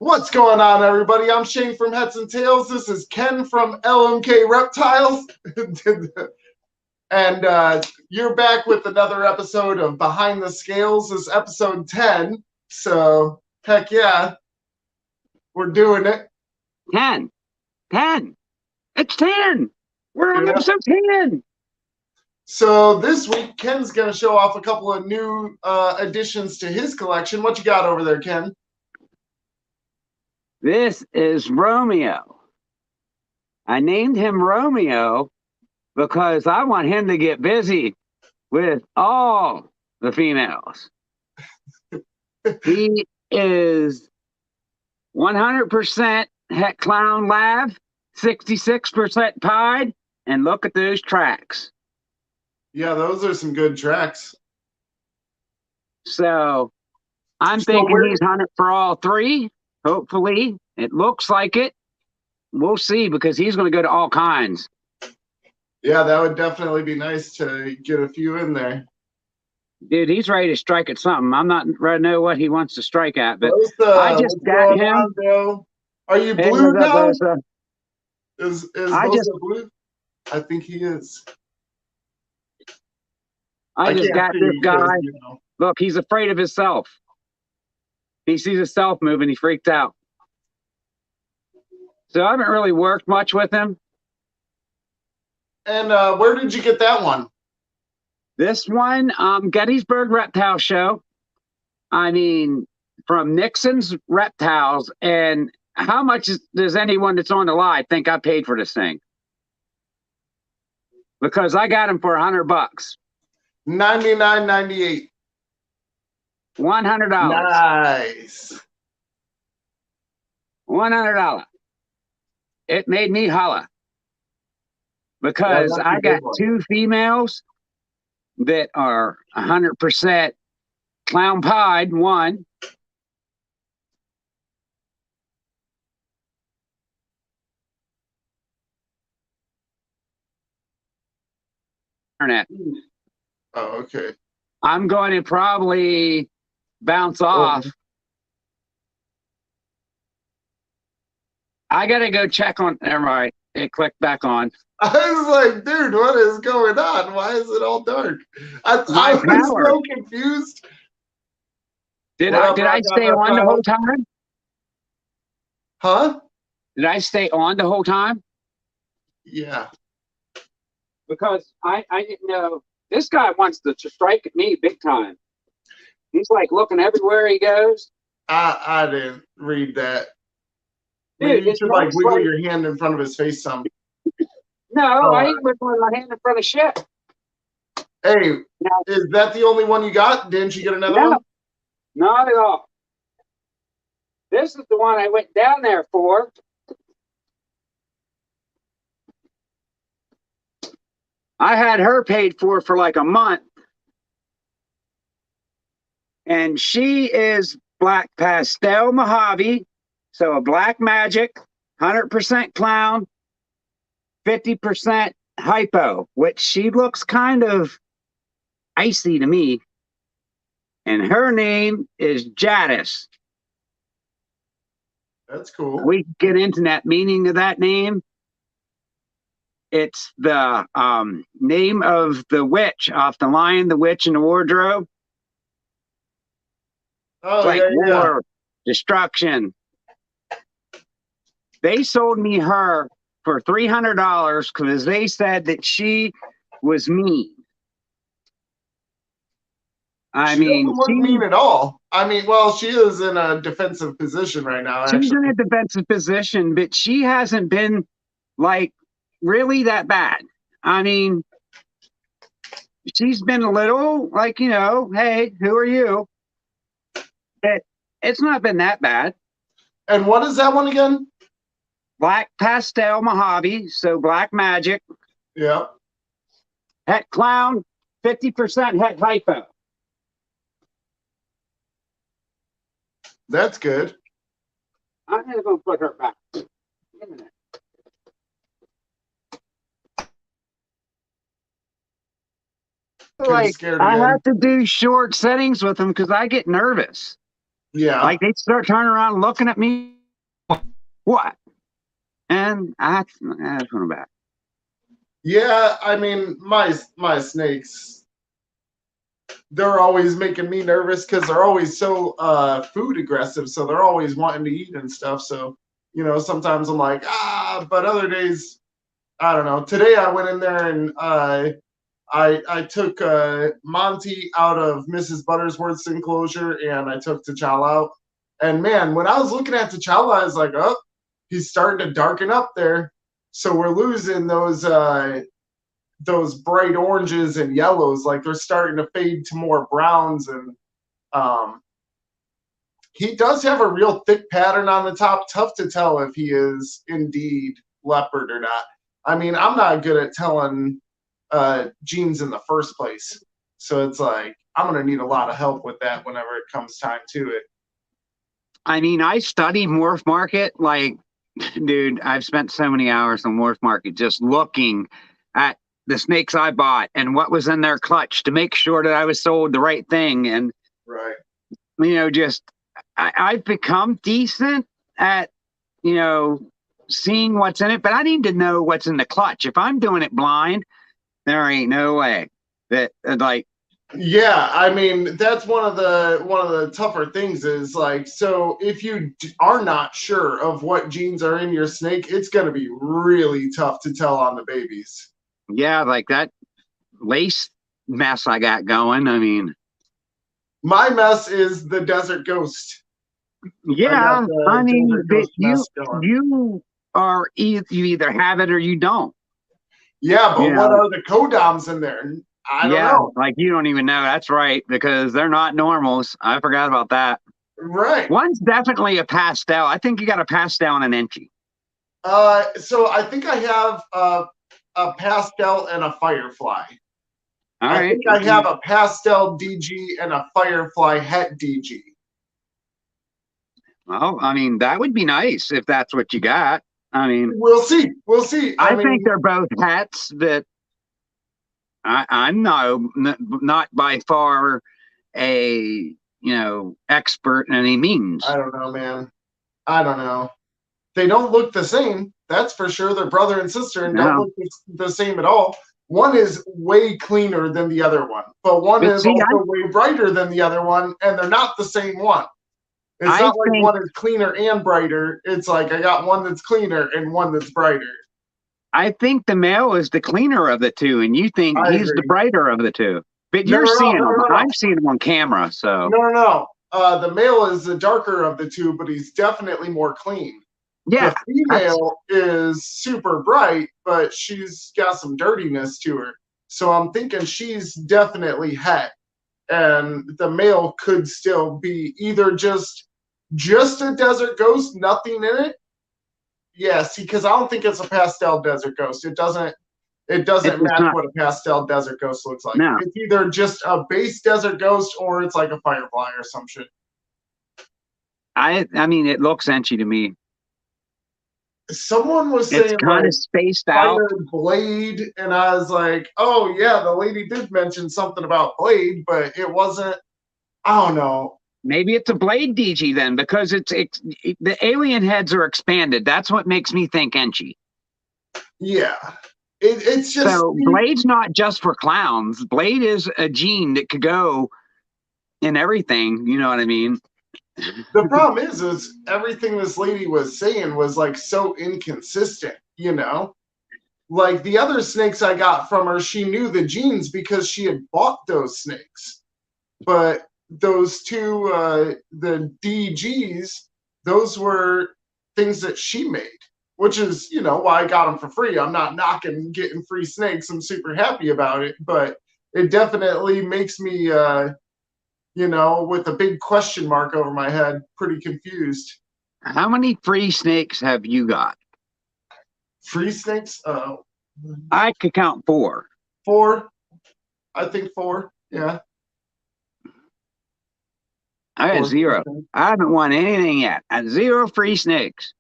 What's going on, everybody? I'm Shane from Heads and Tails. This is Ken from LMK Reptiles. And you're back with another episode of Behind the Scales. This is episode 10. So, heck yeah, we're doing it. 10. 10. It's 10. We're on Yeah. episode 10. So this week, Ken's going to show off a couple of new additions to his collection. What you got over there, Ken? This is Romeo. I named him Romeo because I want him to get busy with all the females. He is 100% Het Clown Lab, 66% Pied, and look at those tracks. Yeah, those are some good tracks. So I'm thinking he's hunted for all three. Hopefully, it looks like it. We'll see, because he's going to go to all kinds. Yeah, that would definitely be nice to get a few in there. Dude, he's ready to strike at something. I'm not ready to know what he wants to strike at, but Bosa, I just got him. On, bro? Are you Hey, blue now? Bosa? Is Bosa blue? I think he is. I just got this guy. Look, he's afraid of himself. He sees himself move and he freaked out. So I haven't really worked much with him. And where did you get that one? This one, Gettysburg Reptile Show. I mean, from Nixon's Reptiles. And how much does anyone that's on the live think I paid for this thing? Because I got him for $100. $99.98. $100. Nice. $100. It made me holla. Because I got two females that are 100% clown pied. One. Internet. Oh, okay. I'm going to probably bounce off. I got to go check on. Never mind. It clicked back on. I was like, dude, what is going on? Why is it all dark? I was so confused. Did I stay on the whole time? Huh? Did I stay on the whole time? Yeah. Because I didn't know. This guy wants to strike at me big time. He's like looking everywhere he goes. I didn't read that. Dude, maybe you should like wiggle your hand in front of his face some. No, I ain't wiggling my hand in front of shit. Hey, is that the only one you got? Didn't you get another one? Not at all. This is the one I went down there for. I had her paid for like a month. And she is black pastel Mojave. So a black magic, 100% clown, 50% hypo, which she looks kind of icy to me. And her name is Jadis. That's cool. We get into that meaning of that name. It's the name of the witch off The Lion, the Witch, and the Wardrobe. Oh, like war, destruction. They sold me her for $300 because they said that she was mean. She doesn't look mean at all. I mean, well, she is in a defensive position right now. She's in a defensive position, but she hasn't been like really that bad. I mean, she's been a little like, you know, hey, who are you? It's not been that bad. And what is that one again? Black pastel Mojave, so black magic. Yeah. Het clown, 50% het hypo. That's good. I'm going to put her back. Give me a minute. Like, I have to do short settings with them because I get nervous. Yeah. Like they start turning around and looking at me. What? And I put them back. Yeah, I mean, my snakes, they're always making me nervous because they're always so food aggressive. So they're always wanting to eat and stuff. So, sometimes I'm like, but other days, I don't know. Today I went in there and I took Monty out of Mrs. Buttersworth's enclosure and I took T'Challa out. And man, when I was looking at T'Challa, I was like, oh, he's starting to darken up there. So we're losing those bright oranges and yellows. Like they're starting to fade to more browns. And um, he does have a real thick pattern on the top. Tough to tell if he is indeed leopard or not. I mean, I'm not good at telling genes in the first place. So it's like I'm gonna need a lot of help with that whenever it comes time to it. I mean, I study Morph Market. Like, dude, I've spent so many hours on Morph Market just looking at the snakes I bought and what was in their clutch to make sure that I was sold the right thing. And Right. just I've become decent at seeing what's in it, but I need to know what's in the clutch. If I'm doing it blind, there ain't no way that like. Yeah, I mean that's one of the tougher things is like, so if you are not sure of what genes are in your snake, it's going to be really tough to tell on the babies. Yeah, like that lace mess I got going. I mean, my mess is the Desert Ghost. yeah, I mean, Ghost you mess going. you are you either have it or you don't. Yeah, but what are the codoms in there? I don't know. Like you don't even know. That's right, because they're not normals. I forgot about that. Right. One's definitely a pastel. I think you got a pastel and an inchy. So I think I have a pastel and a firefly. All right. I think I have a pastel DG and a firefly het DG. Well, I mean, that would be nice if that's what you got. I mean, we'll see. We'll see. I think they're both hats, but I'm not by far a expert in any means. I don't know, man. I don't know. They don't look the same. That's for sure. They're brother and sister and don't look the same at all. One is way cleaner than the other one, but one is also way brighter than the other one, and they're not the same one. It's not like one is cleaner and brighter. It's like I got one that's cleaner and one that's brighter. I think the male is the cleaner of the two, and you think he's the brighter of the two. But you're seeing him. I'm seeing him on camera, so. No. The male is the darker of the two, but he's definitely more clean. Yeah. The female is super bright, but she's got some dirtiness to her. So I'm thinking she's definitely het. And the male could still be either just a Desert Ghost, nothing in it. Yes, because I don't think it's a pastel Desert Ghost. It doesn't match what a pastel Desert Ghost looks like. No. It's either just a base Desert Ghost or it's like a firefly or some shit. I mean, it looks inchy to me. Someone was saying it's kind of spaced out. Blade, and I was like, oh yeah, the lady did mention something about Blade, but it wasn't. I don't know. Maybe it's a Blade DG then, because it's the alien heads are expanded. That's what makes me think inchy. Yeah, it's just so Blade's not just for clowns. Blade is a gene that could go in everything. You know what I mean? The problem is everything this lady was saying was like so inconsistent, like the other snakes I got from her, she knew the genes because she had bought those snakes, but those two, the DGs, those were things that she made, which is, why I got them for free. I'm not knocking getting free snakes. I'm super happy about it, but it definitely makes me, with a big question mark over my head, pretty confused. How many free snakes have you got? Free snakes? I could count 4. 4? I think 4, yeah. I got 0. I haven't won anything yet. I had 0 free snakes.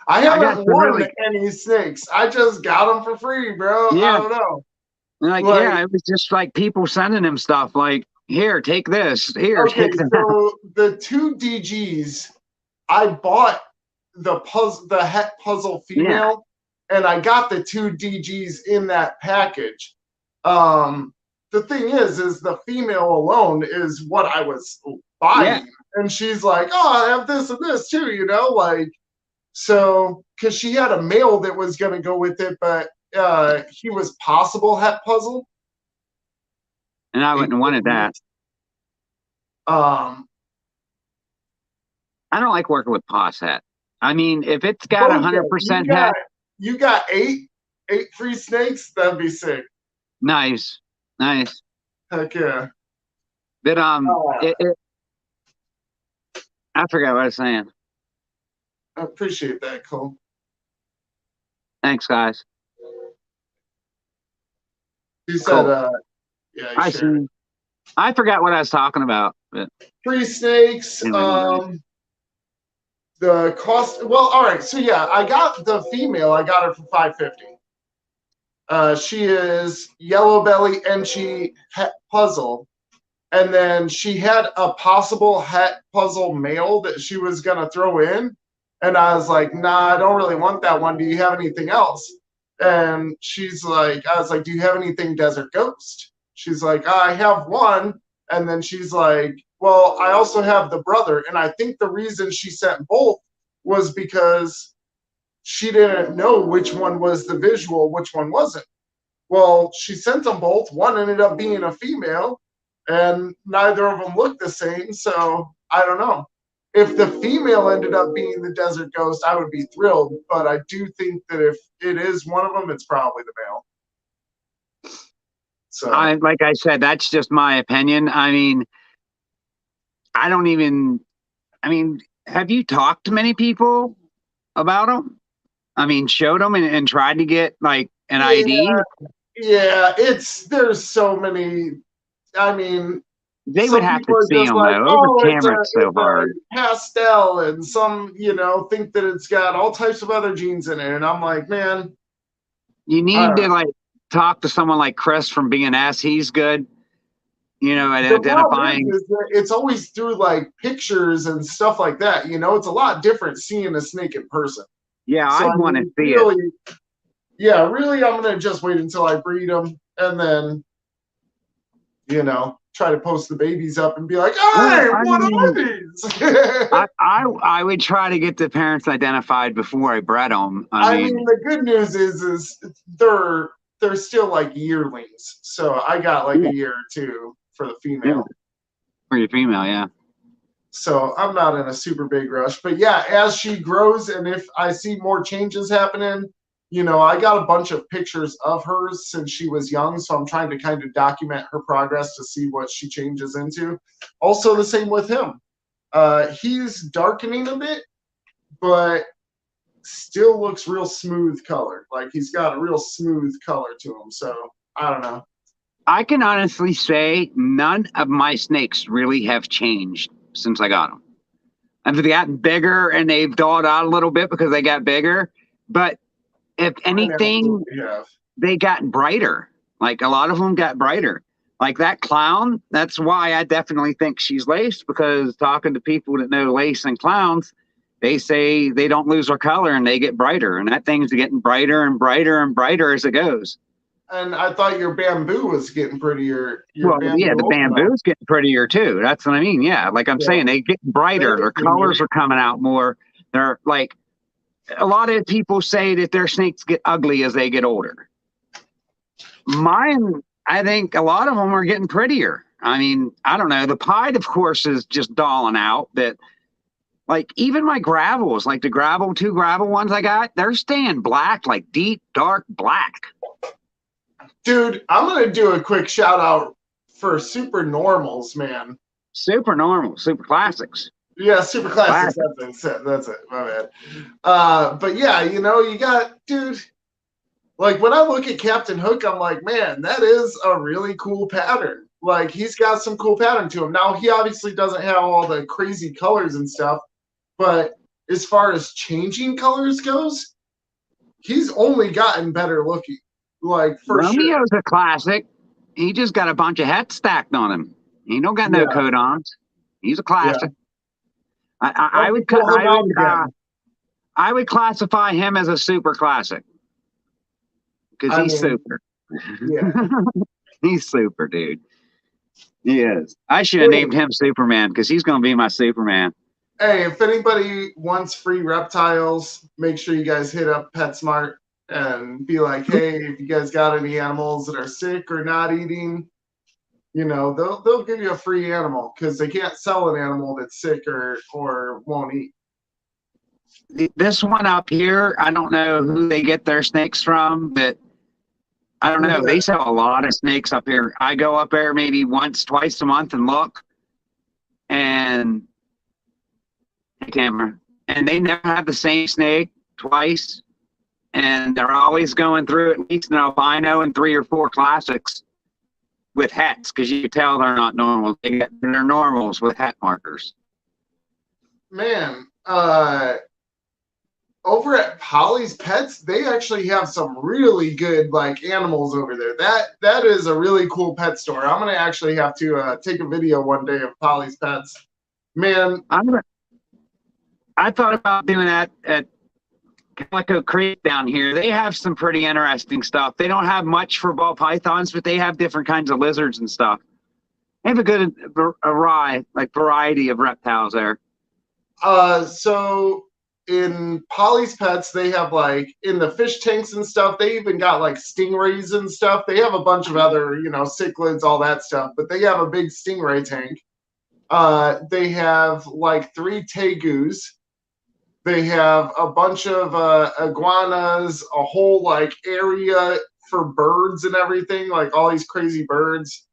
I haven't won any snakes. I just got them for free, bro. Yeah. I don't know. Yeah, it was just like people sending him stuff like, here, take this. Here, Okay, take that. so the two DGs, I bought the het puzzle Yeah. female, and I got the two DGs in that package. Um, the thing is the female alone is what I was Yeah. buying, and she's like, "Oh, I have this and this too," like so because she had a male that was going to go with it, but he was possible het puzzle. And I wouldn't have wanted that. Um, I don't like working with pos het. I mean, if it's got Boja, 100% het, you got eight free snakes. That'd be sick. nice, nice. Heck yeah. But Uh, I forgot what I was saying. I appreciate that, Cole. Thanks, guys. You said, Cool. yeah, I sure. see. I forgot what I was talking about. But Free snakes. anyway, The cost. Well, all right. So yeah, I got the female. I got her for $550. She is yellow belly and she het puzzle, and then she had a possible het puzzle male that she was gonna throw in, and I was like, nah, I don't really want that one. Do you have anything else? And she's like, I was like, do you have anything Desert Ghost? She's like, I have one. And then she's like, well, I also have the brother. And I think the reason she sent both was because she didn't know which one was the visual, which one wasn't. Well, she sent them both. One ended up being a female, and neither of them looked the same. So I don't know. If the female ended up being the Desert Ghost, I would be thrilled. But I do think that if it is one of them, it's probably the male. So like I said, that's just my opinion. I mean, I don't even. I mean, have you talked to many people about them? I mean, showed them and tried to get like an ID. yeah, there's so many. I mean, They would some have to people are see just them like, though. Over oh, camera, it's so it's a hard. pastel, and some, think that it's got all types of other genes in it, and I'm like, man, You I need don't to know. like talk to someone like Chris from B&S. He's good, at The problem identifying. is that it's always through like pictures and stuff like that. It's a lot different seeing a snake in person. Yeah, So I'd I want to mean, see it. really, yeah, really, I'm gonna just wait until I breed them, and then try to post the babies up and be like, Well, hey, I what are mean, these? I would try to get the parents identified before I bred them. I mean, the good news is they're still like yearlings, so I got like yeah, a year or two for the yeah, female. for your female, yeah. So I'm not in a super big rush. But yeah, as she grows and if I see more changes happening, I got a bunch of pictures of hers since she was young. So I'm trying to kind of document her progress to see what she changes into. Also, the same with him. He's darkening a bit, but still looks real smooth colored. Like he's got a real smooth color to him. So I don't know. I can honestly say none of my snakes really have changed since I got them. And they've gotten bigger and they've dulled out a little bit because they got bigger. But if Mine anything, absolutely have. they got brighter. Like a lot of them got brighter. Like that clown, that's why I definitely think she's laced, because talking to people that know lace and clowns, they say they don't lose their color and they get brighter. And that thing's getting brighter and brighter and brighter as it goes. And I thought your bamboo was getting prettier. Your Well, yeah, bamboo the oatmeal. bamboo's getting prettier too. That's what I mean. Yeah, like I'm saying, So they get brighter. thank Their you. colors are coming out more. They're like, a lot of people say that their snakes get ugly as they get older. Mine, I think a lot of them are getting prettier. I mean, I don't know. The pied, of course, is just dulling out. But like even my gravels, like the two gravel ones I got, they're staying black, like deep, dark black. Dude, I'm gonna do a quick shout out for super normals, man. Super normal, super classics. Yeah, super classics. Classic. That's it. My bad. But yeah, you got, dude. Like when I look at Captain Hook, I'm like, man, that is a really cool pattern. Like he's got some cool pattern to him. Now he obviously doesn't have all the crazy colors and stuff, but as far as changing colors goes, he's only gotten better looking. Like for sure. Romeo's a classic. He just got a bunch of hats stacked on him. He don't got no Yeah, codons. He's a yeah. classic. I I'll would pull him out again. I would classify him as a super classic because I he's mean, super. yeah. He's super, dude. He is. I should have Hey, named him Superman because he's going to be my Superman. hey, if anybody wants free reptiles, make sure you guys hit up PetSmart and be like, hey, if you guys got any animals that are sick or not eating, they'll give you a free animal because they can't sell an animal that's sick or won't eat. This one up here, I don't know who they get their snakes from, but I don't know. They sell a lot of snakes up here. I go up there maybe once, twice a month and look, and camera, and they never have the same snake twice, and they're always going through at least an albino and 3 or 4 classics with hats because you can tell they're not normal. They're normals with hat markers. Man, over at Polly's Pets, they actually have some really good like animals over there. That is a really cool pet store. I'm gonna actually have to take a video one day of Polly's Pets. Man, I thought about doing that at Calico Creek down here. They have some pretty interesting stuff. They don't have much for ball pythons, but they have different kinds of lizards and stuff. They have a good variety of reptiles there. So in Polly's Pets, they have like in the fish tanks and stuff, they even got like stingrays and stuff. They have a bunch of other, cichlids, all that stuff, but they have a big stingray tank. They have like 3 tegus. They have a bunch of iguanas, a whole like area for birds and everything, like all these crazy birds.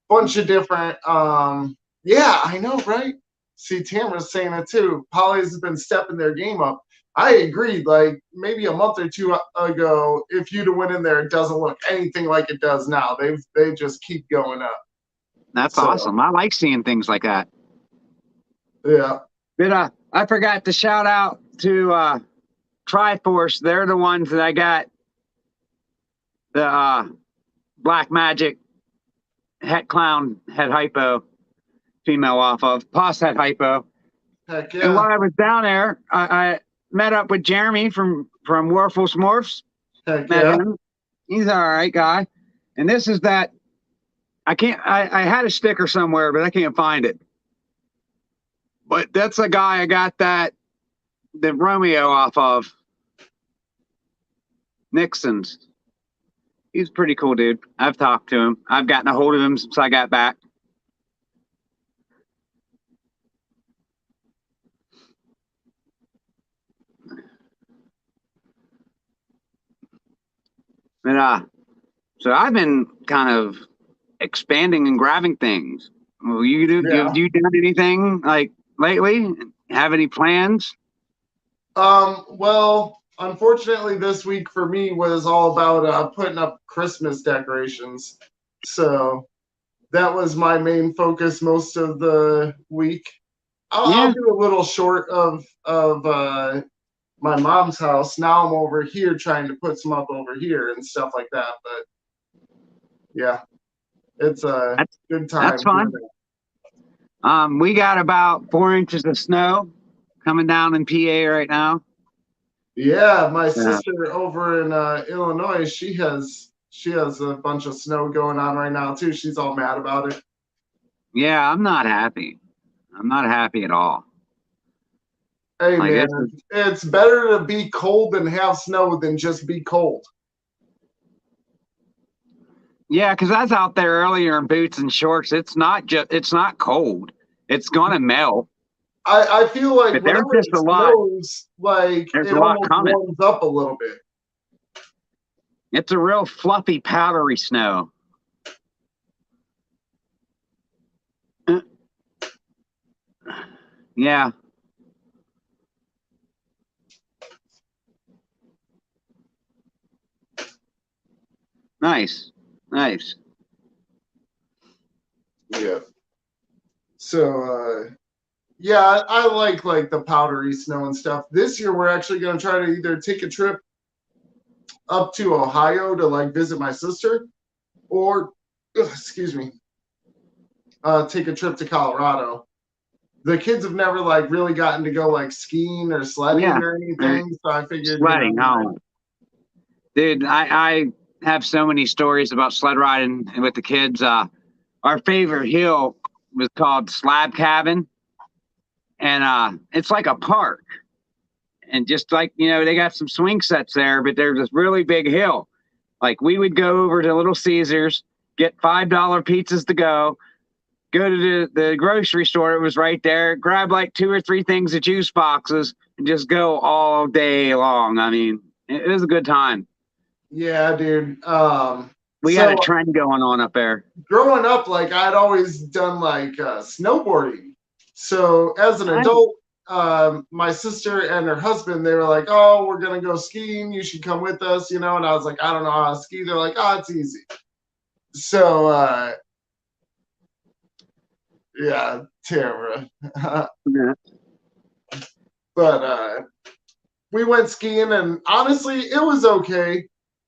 Bunch of different yeah, I know, right? See, Tamara's saying it too. Polly's has been stepping their game up. I agreed, like maybe a month or 2 ago, if you'd have went in there, it doesn't look anything like it does now. They just keep going up. That's awesome. I like seeing things like that. Yeah. But I forgot to shout out to Triforce. They're the ones that I got the Black Magic Het Clown Het Hypo female off of. Poss Het Hypo. Heck yeah. And while I was down there, I met up with Jeremy from Warful's Morphs. Heck yeah. Him. He's all right guy. And this is that. I had a sticker somewhere, but I can't find it. But that's a guy I got the Romeo off of. Nixon's. He's a pretty cool dude. I've talked to him. I've gotten a hold of him since I got back. But so I've been kind of expanding and grabbing things. Well, have you done anything like lately? Have any plans? Well, unfortunately, this week for me was all about putting up Christmas decorations. So that was my main focus most of the week. I'll do a little short of my mom's house. Now I'm over here trying to put some up over here and stuff like that. But yeah, it's a good time. That's fun. We got about 4 inches of snow coming down in PA right now. Yeah, my sister over in Illinois, she has a bunch of snow going on right now too. She's all mad about it. Yeah, I'm not happy. I'm not happy at all. Hey man, it's better to be cold and have snow than just be cold. Yeah, because I was out there earlier in boots and shorts. It's not cold. It's gonna melt. I feel like but whenever it snows, like it almost warms up a little bit. It's a real fluffy, powdery snow. Yeah. Nice. Yeah. So yeah, I like the powdery snow and stuff. This year we're actually gonna try to either take a trip up to Ohio to like visit my sister, or excuse me, take a trip to Colorado. The kids have never like really gotten to go like skiing or sledding Yeah, or anything, so I figured, sledding. Oh, dude, I have so many stories about sled riding with the kids. Our favorite hill was called Slab Cabin, and it's like a park. And just like they got some swing sets there, but there's this really big hill. Like we would go over to Little Caesars, get $5 pizzas to go to the grocery store. It was right there. Grab like 2 or 3 things of juice boxes and just go all day long. I mean, it was a good time. Yeah, dude. We got a So trend going on up there. growing up, like I'd always done like snowboarding. So as an I, adult, my sister and her husband, they were like, "Oh, we're gonna go skiing. You should come with us," And I was like, "I don't know how to ski." They're like, "Oh, it's easy." So yeah, Tamara. yeah, But we went skiing, and honestly, it was okay.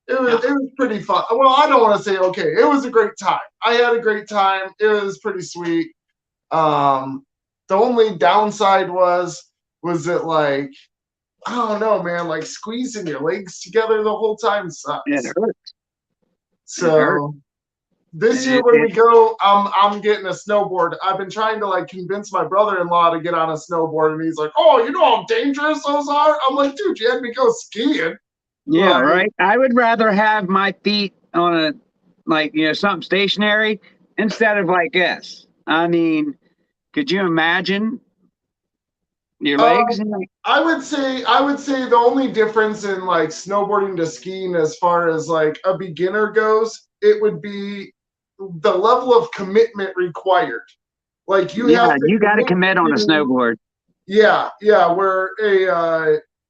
It was pretty fun. Well, I don't want to say okay. It was a great time. I had a great time. It was pretty sweet. Um, the only downside was that like I don't know, man, like squeezing your legs together the whole time it sucks. hurt. It hurt. So this year It, when it, we go, I'm getting a snowboard. I've been trying to like convince my brother-in-law to get on a snowboard, and he's like, "Oh, you know how dangerous those are." I'm like, "Dude, you had me go skiing." yeah, Like, right. I would rather have my feet on a something stationary instead of like this. I mean, could you imagine your legs? um, I would say the only difference in like snowboarding to skiing as far as like a beginner goes, it would be the level of commitment required. Like you have Yeah, to you got to commit commit on a to, snowboard. yeah, where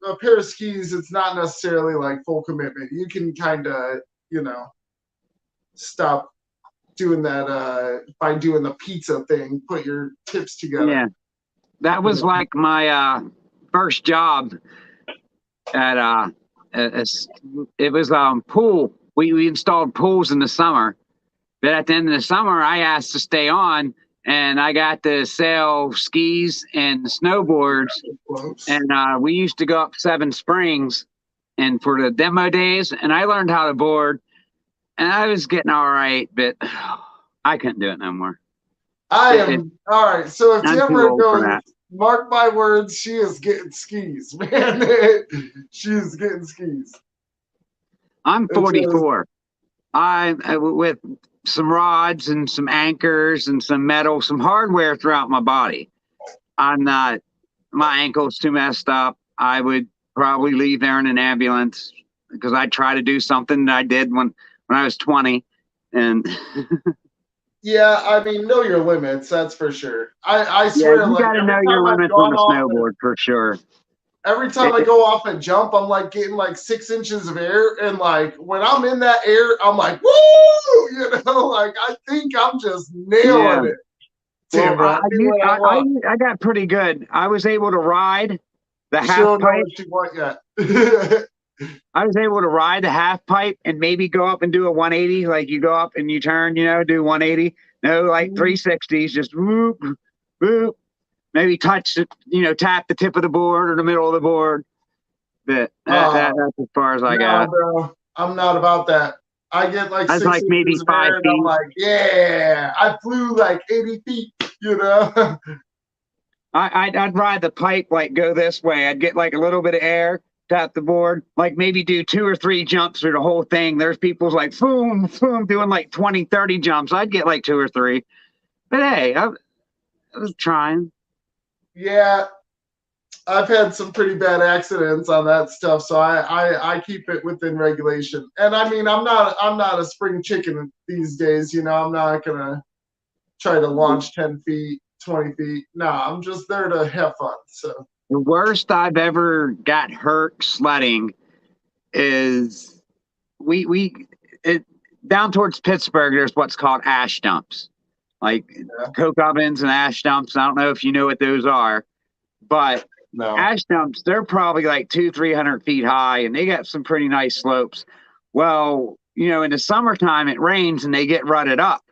a pair of skis, it's not necessarily like full commitment. You can kind of, you know, stop doing that by doing the pizza thing, put your tips together. Yeah, that was like my first job at it was pool. We installed pools in the summer, but at the end of the summer, I asked to stay on, and I got to sell skis and snowboards, Close. and we used to go up Seven Springs, and for the demo days, and I learned how to board, and I was getting all right, but I couldn't do it no more. I It, am all right. So if I'm too Tamara old for goes, that. mark my words, she is getting skis, man. She is getting skis. I'm It's just 44. With some rods and some anchors and some metal, some hardware throughout my body. I'm not. My ankle's too messed up. I would probably leave there in an ambulance because I try to do something that I did when I was 20, and yeah. I mean, know your limits. That's for sure. I yeah, swear, you like got to know your limits on a snowboard for sure. every time It, I go off and jump, I'm like getting like 6 inches of air, and like when I'm in that air, I'm like, woo, like I think I'm just yeah. nailing it. Well, Tamara, I do what I want. I got pretty good. I was able to ride the She half don't know pipe. what she want yet. I was able to ride the half pipe and maybe go up and do a 180, like you go up and you turn, do 180. No, like 360s, just whoop, whoop. Maybe touch, tap the tip of the board or the middle of the board. But that's as far as I No, got. bro, I'm not about that. I get like I was six like maybe inches of air, five and I'm feet. like, yeah, I flew like 80 feet. I'd ride the pipe, like go this way. I'd get like a little bit of air, tap the board, like maybe do 2 or 3 jumps through the whole thing. There's people's like boom, boom, doing like 20, 30 jumps. I'd get like 2 or 3. But hey, I was trying. Yeah, I've had some pretty bad accidents on that stuff, so I keep it within regulation. And I mean, I'm not a spring chicken these days. I'm not gonna try to launch 10 feet, 20 feet. Nah, I'm just there to have fun. So The worst I've ever got hurt sledding is we it down towards Pittsburgh. There's what's called ash dumps, like yeah, coke ovens and ash dumps. I don't know if you know what those are, but no. ash dumps, they're probably like 200-300 feet high, and they got some pretty nice slopes. Well, in the summertime it rains and they get rutted up.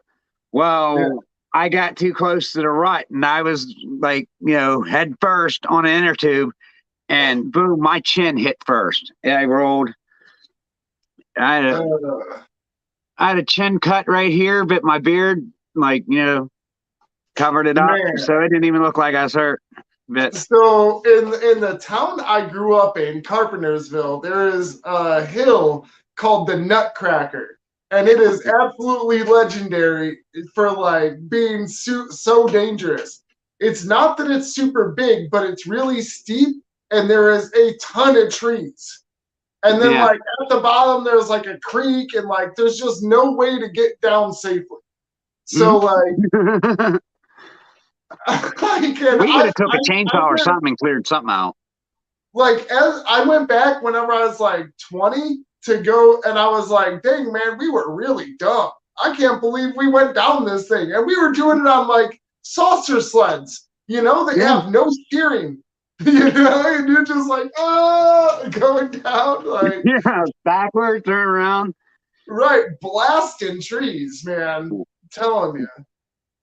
Yeah. Well, I got too close to the rut, and I was like, head first on an inner tube, and boom, my chin hit first. And I rolled. I had a, Uh, I had a chin cut right here, but my beard, like, covered it up, man. so it didn't even look like I was hurt. But So in the town I grew up in, Carpentersville, there is a hill called the Nutcracker, and it is absolutely legendary for like being so dangerous. It's not that it's super big, but it's really steep, and there is a ton of trees. And then yeah, like at the bottom, there's like a creek, and like there's just no way to get down safely. So like, like and we would have took a I chainsaw or went something and cleared something out. like as I went back whenever I was like 20 to go, and I was like, dang man, we were really dumb. I can't believe we went down this thing. And we were doing it on like saucer sleds, that Yeah, have no steering. And you're just like, going down, like yeah, backwards, turn around. right, blasting trees, man. I'm telling you.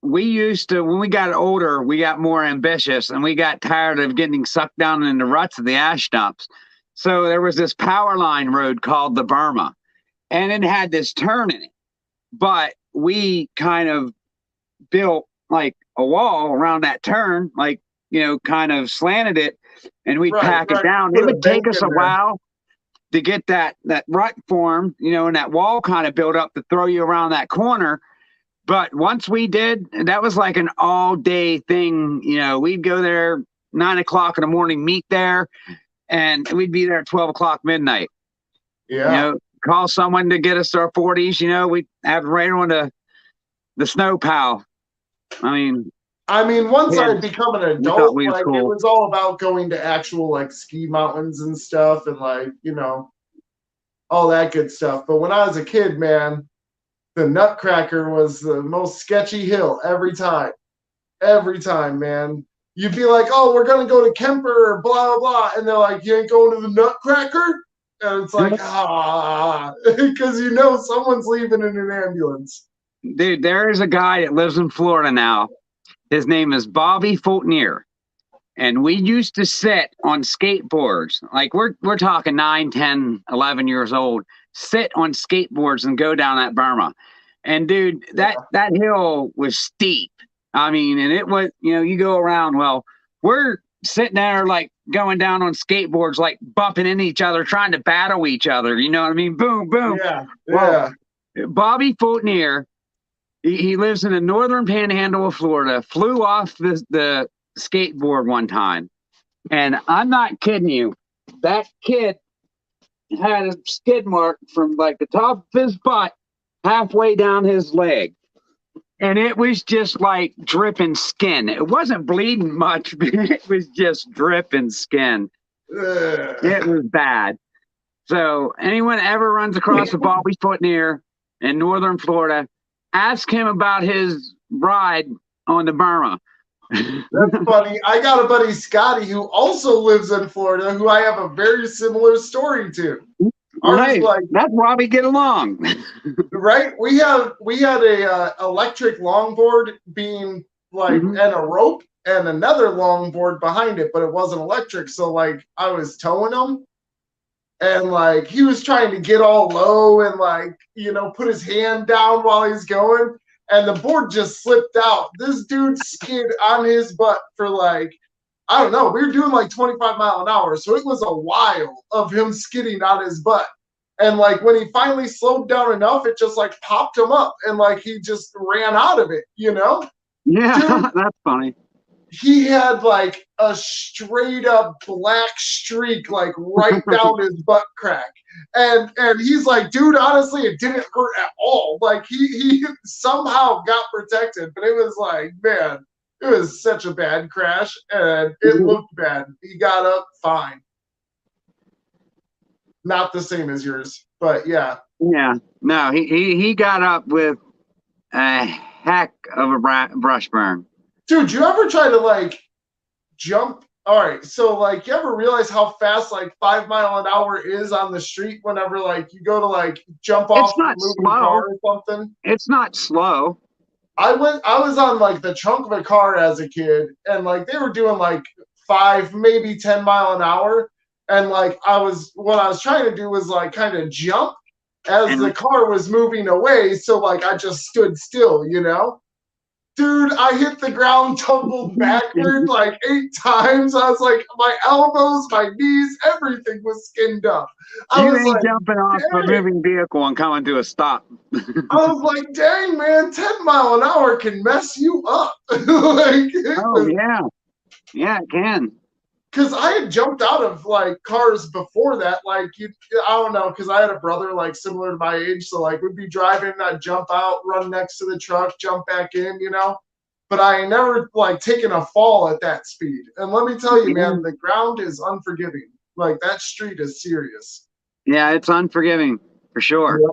We used to, when we got older, we got more ambitious, and we got tired of getting sucked down in the ruts of the ash dumps. So there was this power line road called the Burma, and it had this turn in it. But we kind of built like a wall around that turn, like, kind of slanted it, and we'd Right, pack it right. down. It Put a would take bank us in a there. while to get that rut formed, and that wall kind of built up to throw you around that corner. But once we did, that was like an all day thing. We'd go there 9 o'clock in the morning, meet there, and we'd be there at 12 o'clock midnight. Yeah. Call someone to get us our 40s. We'd have right on the snow pile. I mean, once I Kids, had become an we thought adult, we was like it cool. was all about going to actual like ski mountains and stuff and like, all that good stuff. But when I was a kid, man, the Nutcracker was the most sketchy hill every time. Every time, man. You'd be like, oh, we're gonna go to Kemper or blah blah, and they're like, you ain't going to the Nutcracker? And it's like, because someone's leaving in an ambulance. Dude, there is a guy that lives in Florida now. His name is Bobby Fultnier. And we used to sit on skateboards. Like we're talking 9, 10, 11 years old, sit on skateboards and go down that Burma. And dude, Yeah. that hill was steep. And it was, you go around, well, we're sitting there like going down on skateboards, like bumping into each other, trying to battle each other. You know what I mean? Boom, boom. Yeah. Well, Bobby Fultnier, he lives in the northern panhandle of Florida, flew off the skateboard one time. And I'm not kidding you. That kid had a skid mark from like the top of his butt halfway down his leg. And it was just like dripping skin. It wasn't bleeding much, but it was just dripping skin. It was bad. So anyone ever runs across a Bobby Fultnier in northern Florida, ask him about his ride on the Burma. That's funny. I got a buddy, Scotty, who also lives in Florida, who I have a very similar story to. Right. That's why we get along. Right. We had a electric longboard being like and a rope and another longboard behind it, but it wasn't electric. So like I was towing him, and like he was trying to get all low and like put his hand down while he's going, and the board just slipped out. This dude skid on his butt for like, I don't know, we were doing like 25 miles an hour, so it was a while of him skidding on his butt. And like when he finally slowed down enough, it just like popped him up, and like he just ran out of it. Yeah, Dude, that's funny. he had like a straight up black streak like right down his butt crack. And he's like, dude, honestly, it didn't hurt at all. Like he somehow got protected, but it was like, man, it was such a bad crash, and it looked bad. He got up fine. Not the same as yours, but yeah. Yeah, no, he got up with a heck of a brush burn. Dude, you ever try to like jump? All right, so like, you ever realize how fast like 5 mile an hour is on the street whenever like you go to like jump off It's not a moving slow. car or something? It's not slow. I was on like the trunk of a car as a kid, and like they were doing like 5, maybe 10 mile an hour. And like what I was trying to do was like kind of jump as the And car was moving away. So like I just stood still, you know? Dude, I hit the ground, tumbled backward like 8 times. I was like, my elbows, my knees, everything was skinned up. I you was ain't like, jumping off a dang. moving vehicle and coming to a stop. I was like, dang, man, 10 mile an hour can mess you up. Like, it Oh was, yeah, yeah, it can. because I had jumped out of like cars before that. Like, I don't know, because I had a brother like similar to my age. So, like, we'd be driving, I'd jump out, run next to the truck, jump back in, you know? But I ain't never like taken a fall at that speed. And let me tell you, Yeah, man, the ground is unforgiving. Like, that street is serious. yeah, it's unforgiving for sure. Yep.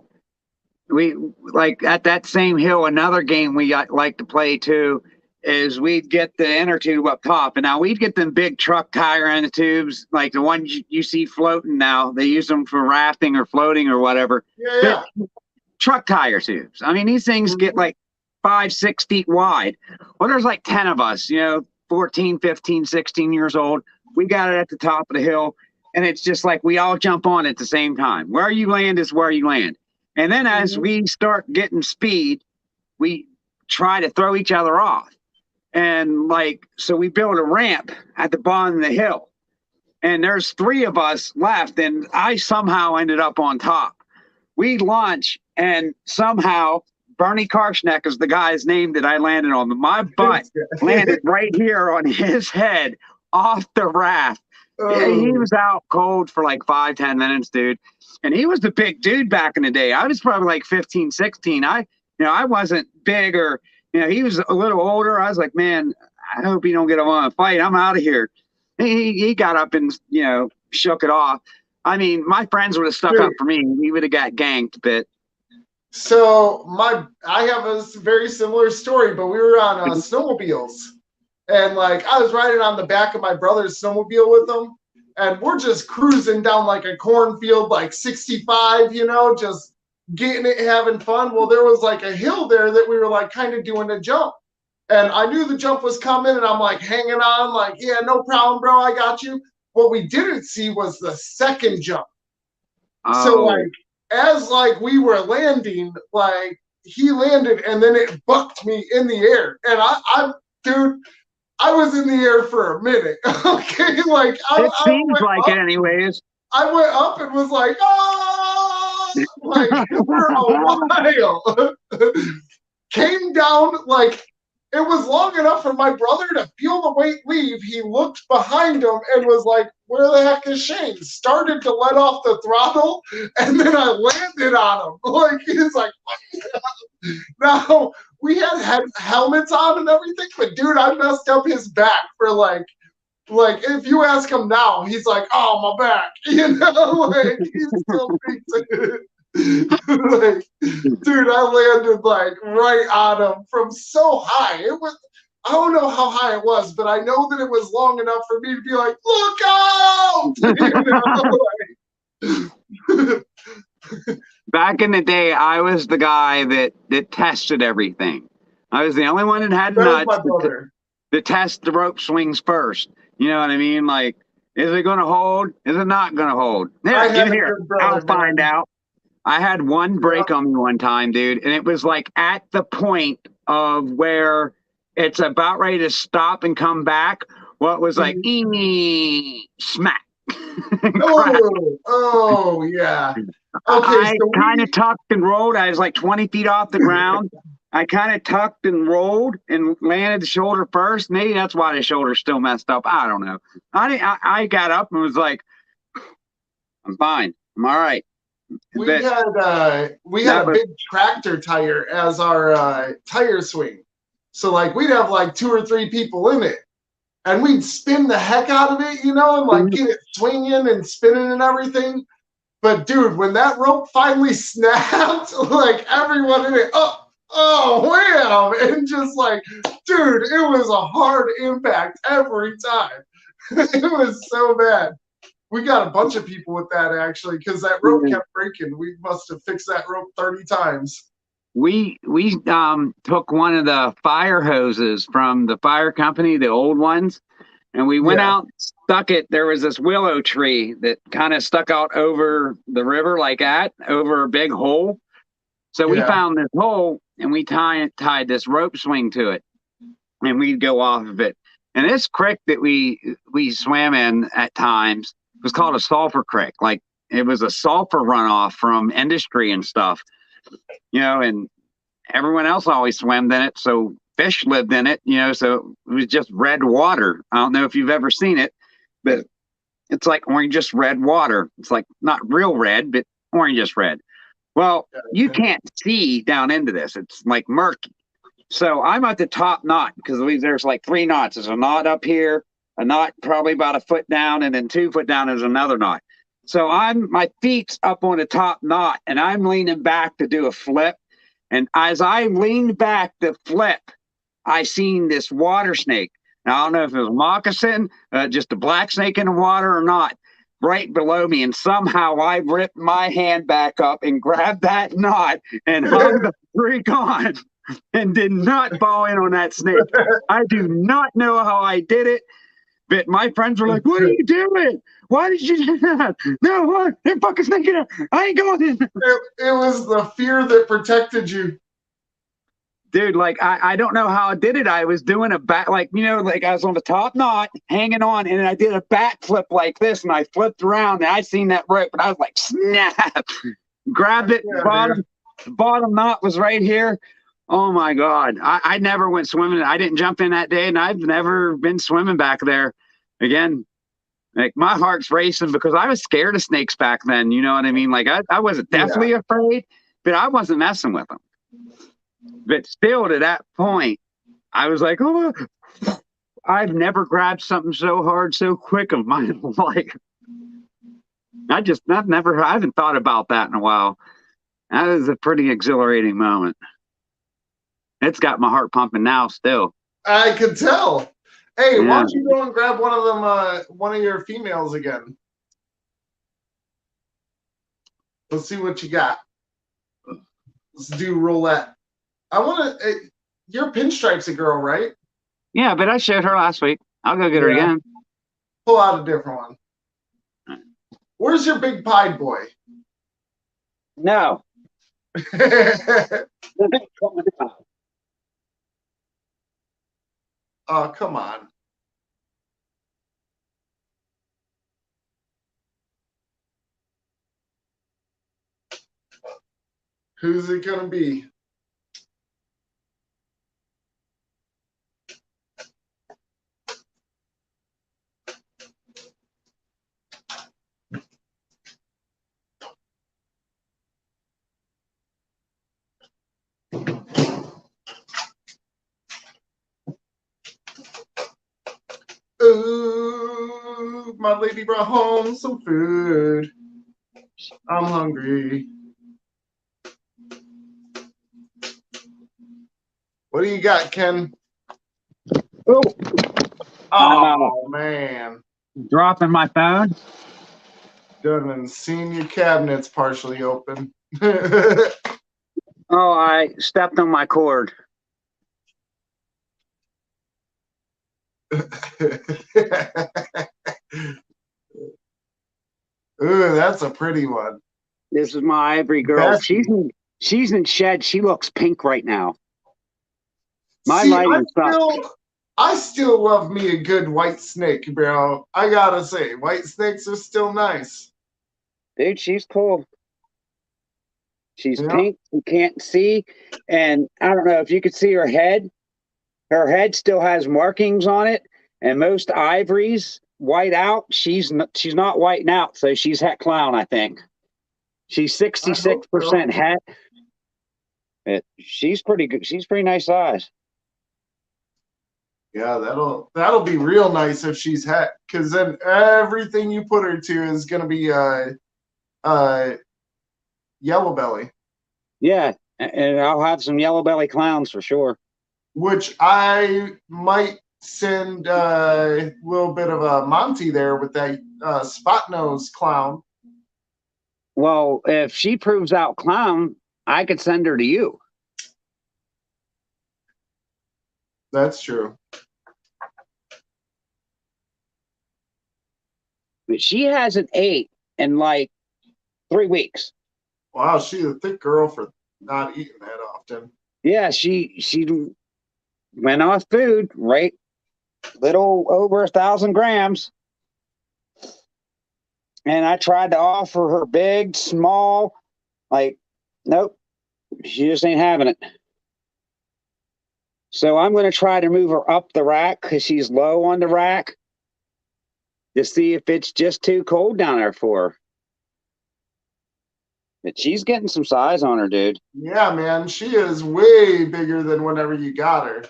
We like at that same hill. Another game we like to play too is we'd get the inner tube up top, and now we'd get them big truck tire inner tubes, like the ones you see floating now. They use them for rafting or floating or whatever. Yeah, But yeah. truck tire tubes. I mean, these things get Mhm. like 5, 6 feet wide. Well, there's like 10 of us, 14, 15, 16 years old. We got it at the top of the hill. And it's just like we all jump on at the same time. Where you land is where you land. And then as Mhm. we start getting speed, we try to throw each other off. And like, so we build a ramp at the bottom of the hill. And there's 3 of us left. And I somehow ended up on top. We launch, and somehow Bernie Karshneck is the guy's name that I landed on. But my butt landed right here on his head off the raft. Yeah, he Oh, was out cold for like 5, 10 minutes, dude. And he was the big dude back in the day. I was probably like 15, 16. I wasn't big or, he was a little older. I was like, man, I hope he don't get on a fight. I'm out of here. He got up and, shook it off. I mean, my friends would have stuck up dude. for me. We would have got ganked, but So I have a very similar story, but we were on snowmobiles, and like I was riding on the back of my brother's snowmobile with him, and we're just cruising down like a cornfield, like 65, just getting it, having fun. Well, there was like a hill there that we were like kind of doing a jump, and I knew the jump was coming, and I'm like hanging on, like, yeah, no problem, bro, I got you. What we didn't see was the second jump. So oh, like as like we were landing, like he landed and then it bucked me in the air. And dude, I was in the air for a minute. Okay, like it I seems went like it, up, anyways. I went up and was like, oh, like for a while. Came down like it was long enough for my brother to feel the weight leave. He looked behind him and was like, where the heck is Shane? Started to let off the throttle, and then I landed on him. Like, he's like, now we had helmets on and everything, but dude, I messed up his back for like if you ask him now, he's like, oh, my back. Like he still thinks it. Like, dude, I landed like right on him from so high. It was, I don't know how high it was, but I know that it was long enough for me to be like, look out! Back in the day, I was the guy that tested everything. I was the only one that had That was my nuts brother. to test the rope swings first. You know what I mean? Like, is it going to hold? Is it not going to hold? I Here, had give a here. good I'll brother, find man. out. I had one Yeah. break on me one time, dude, and it was like at the point of where it's about ready to stop and come back. Well, it was like Mhm. smack, crack. Oh, yeah. Okay, I so kind of we, tucked and rolled. I was like 20 feet off the ground. I kind of tucked and rolled and landed the shoulder first. Maybe that's why the shoulder's still messed up. I don't know. I got up and was like, I'm fine. I'm all right. But we had that a was big tractor tire as our tire swing. So like we'd have like 2 or 3 people in it, and we'd spin the heck out of it, and like get it swinging and spinning and everything. But dude, when that rope finally snapped, like everyone in it, wham, and just like, dude, it was a hard impact every time. It was so bad. We got a bunch of people with that actually, because that rope kept breaking. We must have fixed that rope 30 times. We took one of the fire hoses from the fire company, the old ones, and we went Yeah. out, stuck it. There was this willow tree that kind of stuck out over the river like that, over a big hole. So we Yeah. found this hole and we tied this rope swing to it, and we'd go off of it. And this creek that we swam in at times was called a sulfur creek. Like it was a sulfur runoff from industry and stuff, and everyone else always swam in it. So fish lived in it, so it was just red water. I don't know if you've ever seen it, but it's like orange, just red water. It's like not real red, but orange, just red. Well, you can't see down into this. It's like murky. So I'm at the top knot because there's like 3 knots. There's a knot up here, a knot probably about a foot down, and then 2 foot down is another knot. So my feet's up on the top knot, and I'm leaning back to do a flip. And as I leaned back to flip, I seen this water snake. Now, I don't know if it was a moccasin, just a black snake in the water or not, right below me. And somehow I ripped my hand back up and grabbed that knot and hung the freak on and did not fall in on that snake. I do not know how I did it, but my friends were like, "What are you doing? Why did you do that? No, what? They're fucking snake in there. I ain't going in." It was the fear that protected you. Dude, like I don't know how I did it. I was doing a back, like like I was on the top knot, hanging on, and I did a back flip like this, and I flipped around, and I seen that rope, and I was like, snap, grabbed it. Yeah, Bottom knot was right here. Oh my god, I never went swimming. I didn't jump in that day, and I've never been swimming back there again. Like my heart's racing because I was scared of snakes back then. You know what I mean? Like I wasn't definitely afraid, but I wasn't messing with them. But still, to that point, I was like, "Oh, I've never grabbed something so hard, so quick of my life." I haven't thought about that in a while. That was a pretty exhilarating moment. It's got my heart pumping now still. I could tell. Hey, Yeah. why don't you go and grab one of them, one of your females again? Let's see what you got. Let's do roulette. I want to. Your pinstripe's a girl, right? Yeah, but I showed her last week. I'll go get her again. Pull out a different one. Where's your big pied boy? No. Oh, come on. Who's it going to be? Ooh, my lady brought home some food. I'm hungry. What do you got, Ken? Oh, man. Dropping my phone. Done seen your cabinets partially open. Oh, I stepped on my cord. Ooh, that's a pretty one. This is my ivory girl. She's in shed. She looks pink right now. I still love me a good white snake, bro. I gotta say, white snakes are still nice. Dude, she's cool. She's pink. You can't see. And I don't know if you could see her head. Her head still has markings on it. And most ivories white out. She's not whiting out. So she's het clown, I think. She's 66% het. She's pretty good. She's pretty nice size. Yeah, that'll be real nice if she's het, because then everything you put her to is gonna be yellow belly. Yeah, and I'll have some yellow belly clowns for sure. Which I might send a little bit of a Monty there with that spot nose clown. Well, if she proves out clown, I could send her to you. That's true. But she hasn't ate in like 3 weeks. Wow, she's a thick girl for not eating that often. Yeah, she went off food, right? Little over 1,000 grams. And I tried to offer her big, small, like, nope, she just ain't having it. So I'm going to try to move her up the rack because she's low on the rack to see if it's just too cold down there for her. But she's getting some size on her, dude. Yeah, man, she is way bigger than whenever you got her.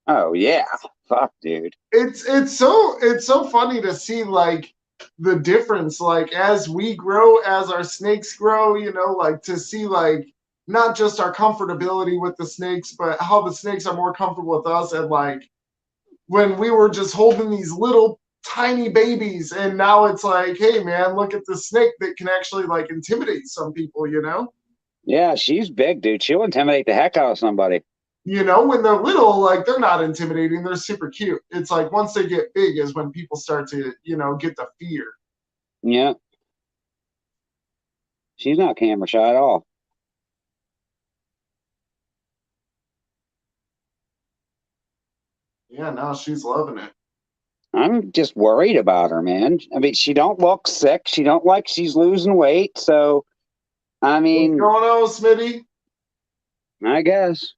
Oh yeah, fuck, dude. It's so funny to see like the difference, like as we grow, as our snakes grow, you know, like to see like not just our comfortability with the snakes, but how the snakes are more comfortable with us. And like when we were just holding these little tiny babies, and now it's like, hey man, look at the snake that can actually like intimidate some people, you know? Yeah, she's big, dude. She'll intimidate the heck out of somebody. You know, when they're little, like they're not intimidating, they're super cute. It's like once they get big is when people start to, you know, get the fear. Yeah. She's not camera shy at all. Yeah, now she's loving it. I'm just worried about her, man. I mean, she don't look sick. She don't like she's losing weight. So, I What's mean, going on, Smitty? I guess.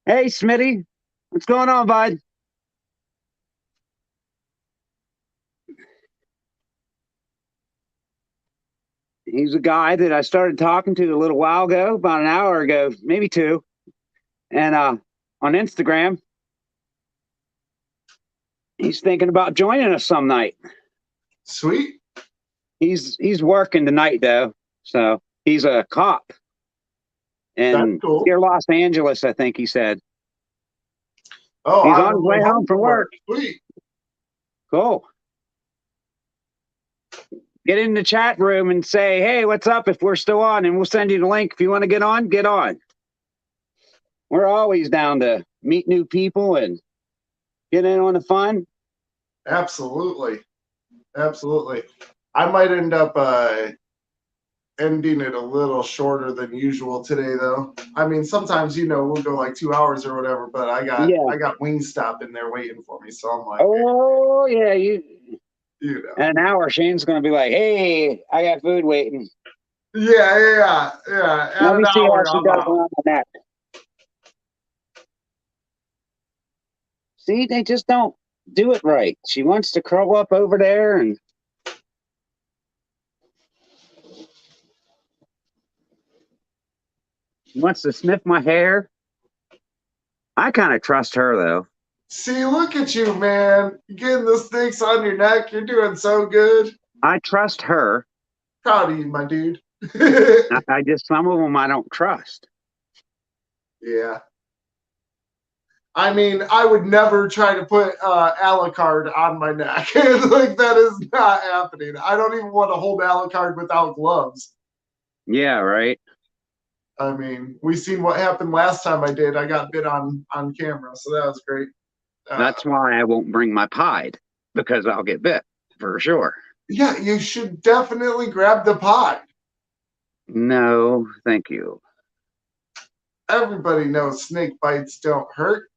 Hey, Smitty, what's going on, bud? He's a guy that I started talking to a little while ago, about an hour ago, maybe two, and on Instagram. He's thinking about joining us some night. Sweet. He's working tonight though, so he's a cop That's in cool. near Los Angeles, I think he said. Oh, He's on on the his way way home from work. Sweet. Cool. Get in the chat room and say, hey, what's up if we're still on, and we'll send you the link. If you want to get on, get on. We're always down to meet new people and get in on the fun. Absolutely. Absolutely. I might end up ending it a little shorter than usual today though. I mean, sometimes, you know, we'll go like 2 hours or whatever, but I got Wingstop in there waiting for me. So I'm like, oh yeah, you know. in an hour, Shane's gonna be like, hey, I got food waiting. Yeah. Let At me an see how hour, she I'm does out. around the neck. See, they just don't do it right. She wants to curl up over there and she wants to sniff my hair. I kind of trust her though. See, look at you, man. You're getting the snakes on your neck. You're doing so good. I trust her. Proud of you, my dude. I just, some of them I don't trust. Yeah. I mean, I would never try to put Alucard on my neck. Like, that is not happening. I don't even want to hold Alucard without gloves. Yeah, right. I mean, we seen what happened last time I did. I got bit on camera, so that was great. That's why I won't bring my pied, because I'll get bit for sure. Yeah, you should definitely grab the pod. No, thank you. Everybody knows snake bites don't hurt.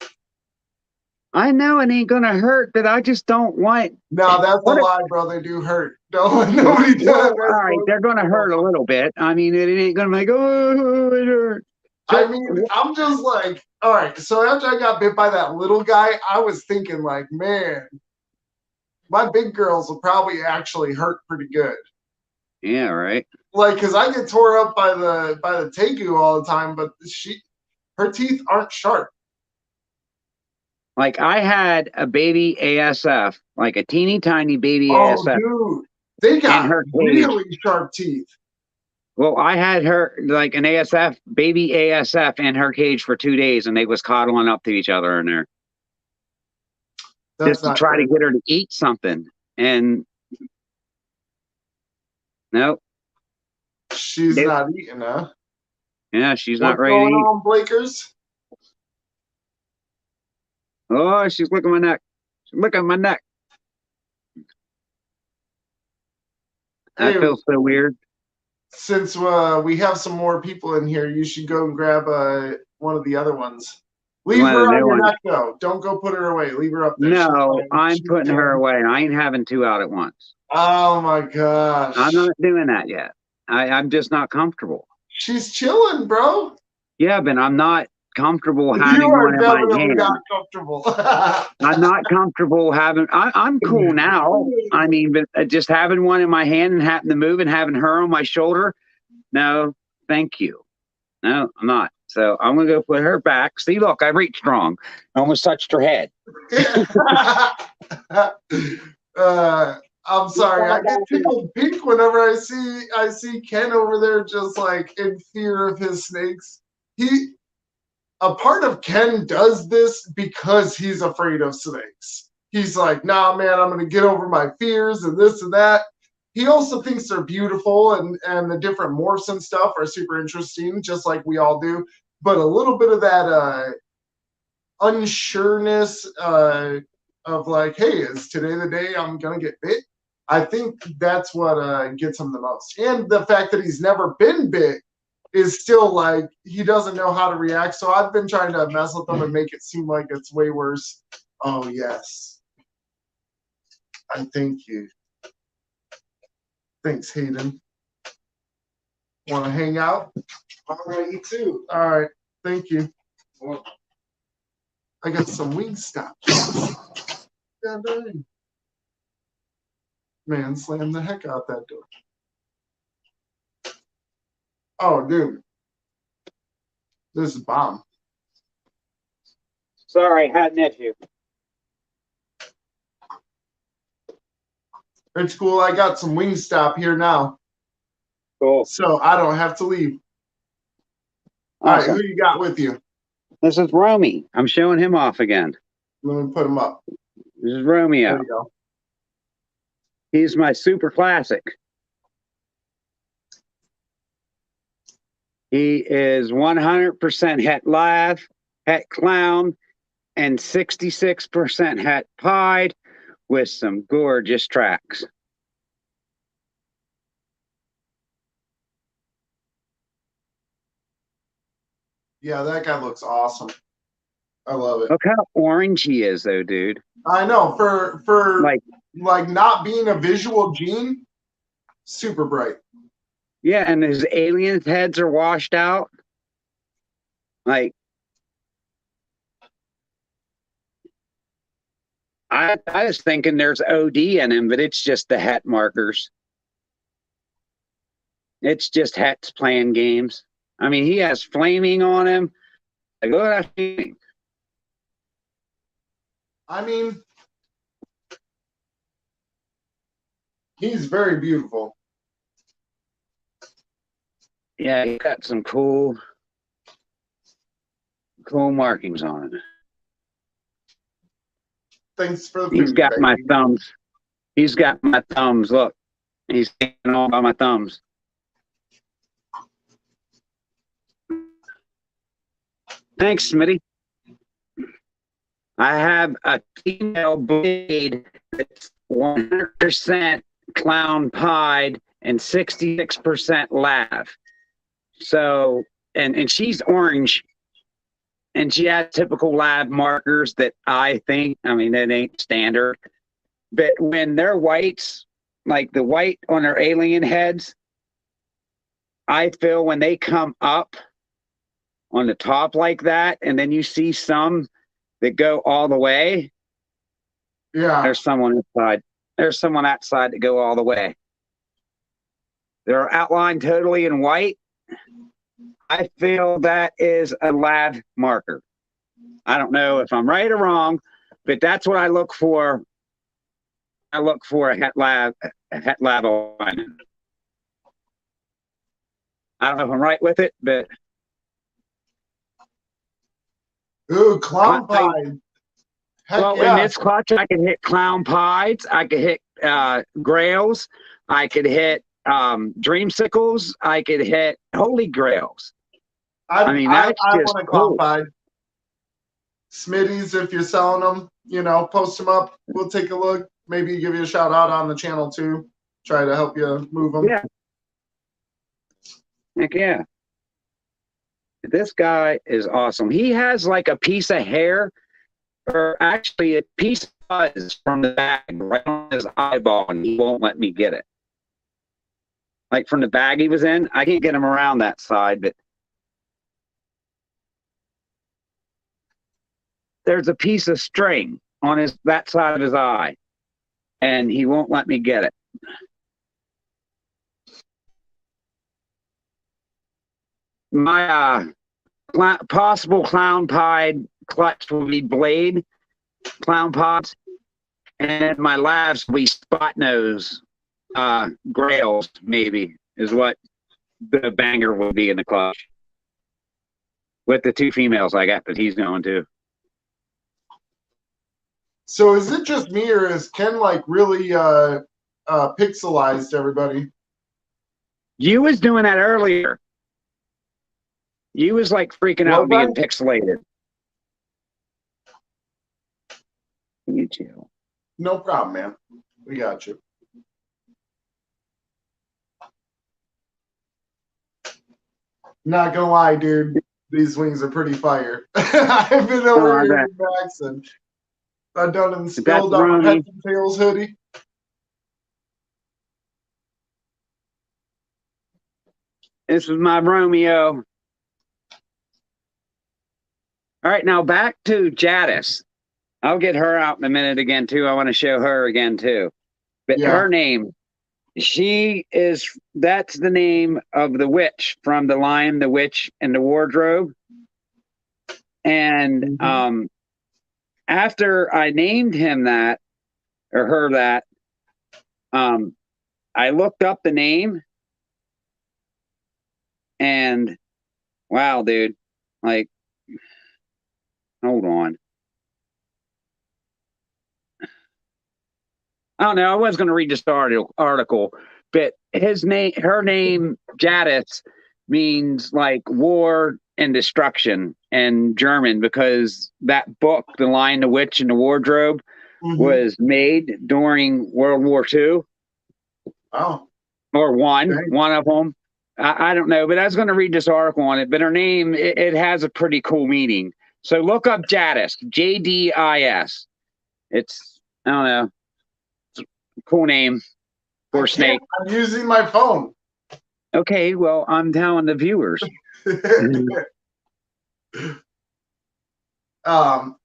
I know it ain't gonna hurt, but I just don't want. No, that's a lie, bro. They do hurt. No, nobody does. Well, all right, they're gonna hurt a little bit. I mean, it ain't gonna make oh it hurt. I mean, I'm just like, all right. So after I got bit by that little guy, I was thinking like, man, my big girls will probably actually hurt pretty good. Yeah, right. Like, cause I get tore up by the tegu all the time, but her teeth aren't sharp. Like I had a baby ASF, like a teeny tiny baby Oh, ASF. dude, they got her really sharp teeth. Well, I had her like an ASF, baby ASF in her cage for 2 days, and they was coddling up to each other in there. That's just to try to get her to eat something. And nope. She's not eating, huh? Yeah, she's not ready What's going to eat. on, Blakers? Oh, she's licking my neck. She's licking my neck. Hey, That feels so weird. since we have some more people in here, you should go and grab one of the other ones. Leave One of her the on new your ones. neck, though. Don't go put her away. Leave her up there. No, I'm She's putting her chilling. away. I ain't having two out at once. Oh my gosh. I'm not doing that yet. I'm just not comfortable. She's chilling, bro. Yeah, but I'm not comfortable You having are one in my definitely hand. not comfortable. I'm not comfortable having. I'm cool now. I mean, but just having one in my hand and having to move and having her on my shoulder. No, thank you. No, I'm not. So I'm gonna go put her back. See, look, I reached strong. I almost touched her head. I'm sorry. I get tickled pink whenever I see Ken over there, just like in fear of his snakes. A part of Ken does this because he's afraid of snakes. He's like, nah, man, I'm gonna get over my fears and this and that. He also thinks they're beautiful and the different morphs and stuff are super interesting, just like we all do. But a little bit of that unsureness of like, hey, is today the day I'm gonna get bit? I think that's what gets him the most. And the fact that he's never been bit is still like he doesn't know how to react. So I've been trying to mess with him and make it seem like it's way worse. Oh yes. I thank you. Thanks, Hayden. Want to hang out? All right, you too. All right. Thank you. Well, I got some Wingstop. Yeah, dang. Man, slam the heck out that door. Oh, dude. This is bomb. Sorry, had an issue. It's cool. I got some Wingstop here now. Cool. So I don't have to leave. All right, who you got with you? This is Romy. I'm showing him off again. Let me put him up. This is Romeo. There you go. He's my super classic. He is 100% het lav, het clown, and 66% het pied with some gorgeous tracks. Yeah, that guy looks awesome. I love it. Look how orange he is, though, dude. I know. For like not being a visual gene, super bright. Yeah, and his alien heads are washed out. Like, I was thinking there's OD in him, but it's just the het markers. It's just hets playing games. I mean, he has flaming on him. Like, look at that flaming. I mean, he's very beautiful. Yeah, he got some cool markings on it. Thanks for the food. He's got baby. my thumbs. He's got my thumbs. Look, he's hanging on by my thumbs. Thanks, Smitty. I have a female blade that's 100% clown pied and 66% lav. So, and she's orange, and she has typical lav markers that I think, I mean, that ain't standard. But when they're whites, like the white on their alien heads, I feel when they come up on the top like that, and then you see some that go all the way. Yeah. There's someone inside. There's someone outside that go all the way. They're outlined totally in white. I feel that is a lav marker. I don't know if I'm right or wrong, but that's what I look for. I look for a het lav alignment. I don't know if I'm right with it, but Ooh, clown pie. Well, yeah. in this clutch, I can hit clown pies. I could hit grails. I could hit dreamsicles. I could hit holy grails. I mean, that's I just want a cool. clown pie. Smitties, if you're selling them, post them up. We'll take a look. Maybe give you a shout out on the channel too. Try to help you move them. Yeah. Heck yeah. This guy is awesome. He has like a piece of hair, or actually a piece of fuzz from the bag right on his eyeball, and he won't let me get it. Like from the bag he was in, I can't get him around that side, but there's a piece of string on that side of his eye, and he won't let me get it. My possible clown pied clutch will be blade clown pods, and my labs will be spot nose grails, maybe, is what the banger will be in the clutch. With the 2 females I got that he's going to. So is it just me, or is Ken like really pixelized everybody? You was doing that earlier. You was like freaking out being pixelated. You chill. No problem, man. We got you. Not gonna lie, dude. These wings are pretty fire. I've been over here in Jackson. I've done them spilled up Heads and Tails hoodie. This is my Romeo. All right, now back to Jadis. I'll get her out in a minute again, too. I want to show her again, too. But her name, that's the name of the witch from The Lion, the Witch, and the Wardrobe. And after I named him that, or her that, I looked up the name. And, wow, dude, like, hold on. I don't know. I was going to read this article, but her name, Jadis, means like war and destruction in German, because that book, The Lion, the Witch, and the Wardrobe, was made during World War II. Oh. Or one of them. I don't know, but I was going to read this article on it. But her name, it has a pretty cool meaning. So look up Jadis, Jdis. It's, I don't know, it's a cool name for a snake. I'm using my phone. Okay, well, I'm telling the viewers.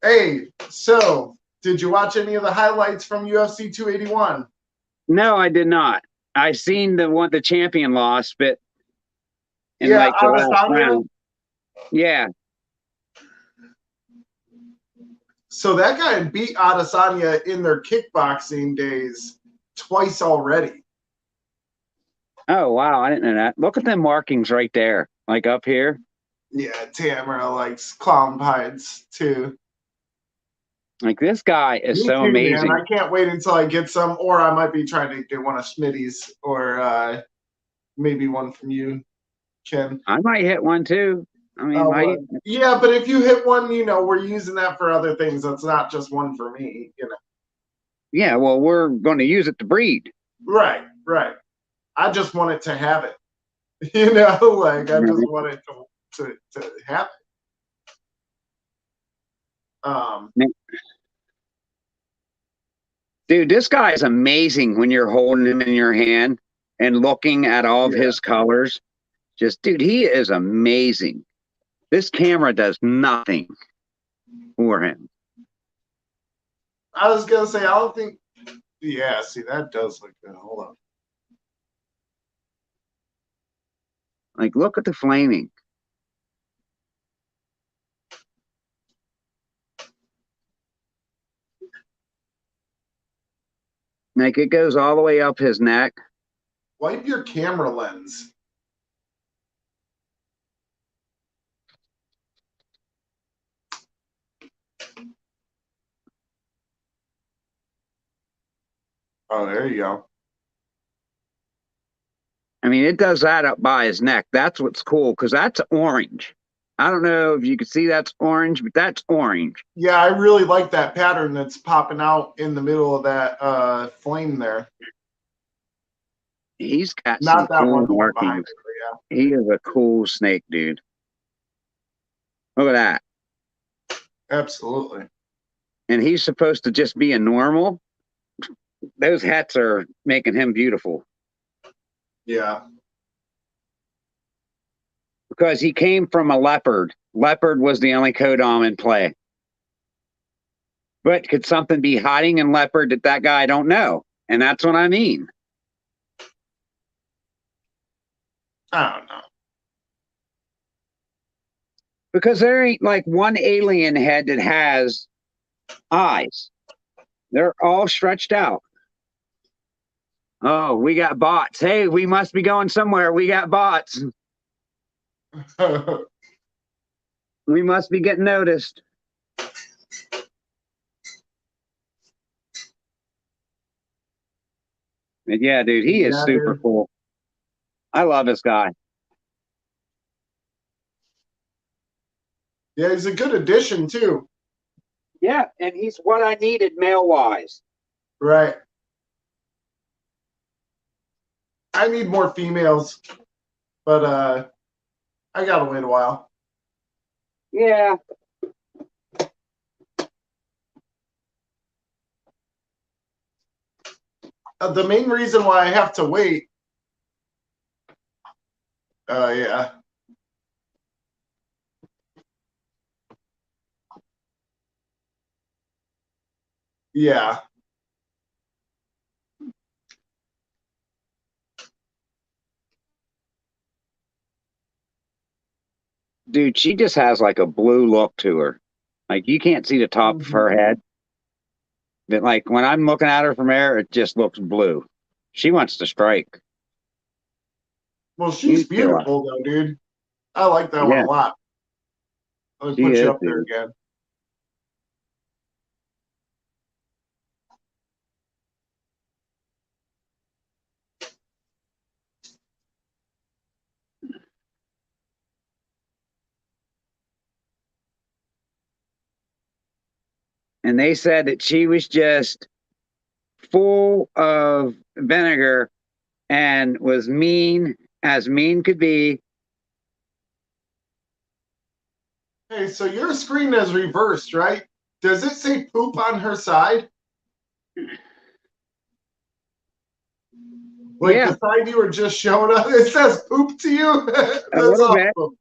Hey, so did you watch any of the highlights from UFC 281? No, I did not. I seen the champion lost, but in yeah, like the last round. Yeah. So that guy beat Adesanya in their kickboxing days twice already. Oh, wow. I didn't know that. Look at them markings right there, like up here. Yeah, Tamara likes clown pies too. Like, this guy is so amazing. Man. I can't wait until I get some, or I might be trying to get one of Smitty's, or maybe one from you, Ken. I might hit one too. I mean, yeah, but if you hit one, we're using that for other things. That's not just one for me, Yeah, well, we're going to use it to breed. Right. I just want it to have it. I just want it to happen. Dude, this guy is amazing when you're holding him in your hand and looking at all of his colors. Just, dude, he is amazing. This camera does nothing for him. I was going to say, I don't think, yeah, see, that does look good. Hold on. Like, look at the flaming. Like, it goes all the way up his neck. Wipe your camera lens. Oh, there you go. I mean, it does that up by his neck. That's what's cool, because that's orange. I don't know if you can see that's orange, but that's orange. Yeah, I really like that pattern that's popping out in the middle of that flame there. He's got Not some that one, cool the one behind markings. it, but He is a cool snake, dude. Look at that. yeah, absolutely. And he's supposed to just be a normal. Those hats are making him beautiful. Yeah. Because he came from a leopard. Leopard was the only codom in play. But could something be hiding in leopard that guy don't know? And that's what I mean. I don't know. Because there ain't like one alien head that has eyes. They're all stretched out. Oh, we got bots. Hey, we must be going somewhere. We got bots. We must be getting noticed. And yeah, dude, he is super dude. cool. I love this guy. Yeah, he's a good addition too. Yeah, and he's what I needed male wise. Right. I need more females, but I gotta wait a while. Yeah. The main reason why I have to wait. Yeah. Yeah. Dude, she just has like a blue look to her. Like you can't see the top of her head. But like when I'm looking at her from air, it just looks blue. She wants to strike. Well, she's beautiful though, dude. I like that one a lot. Let me She put is, you up there dude. again. And they said that she was just full of vinegar and was mean as mean could be. Hey, so your screen is reversed, right? Does it say poop on her side? Like Yeah, the side you were just showing us, it says poop to you? That's a little bit. awesome.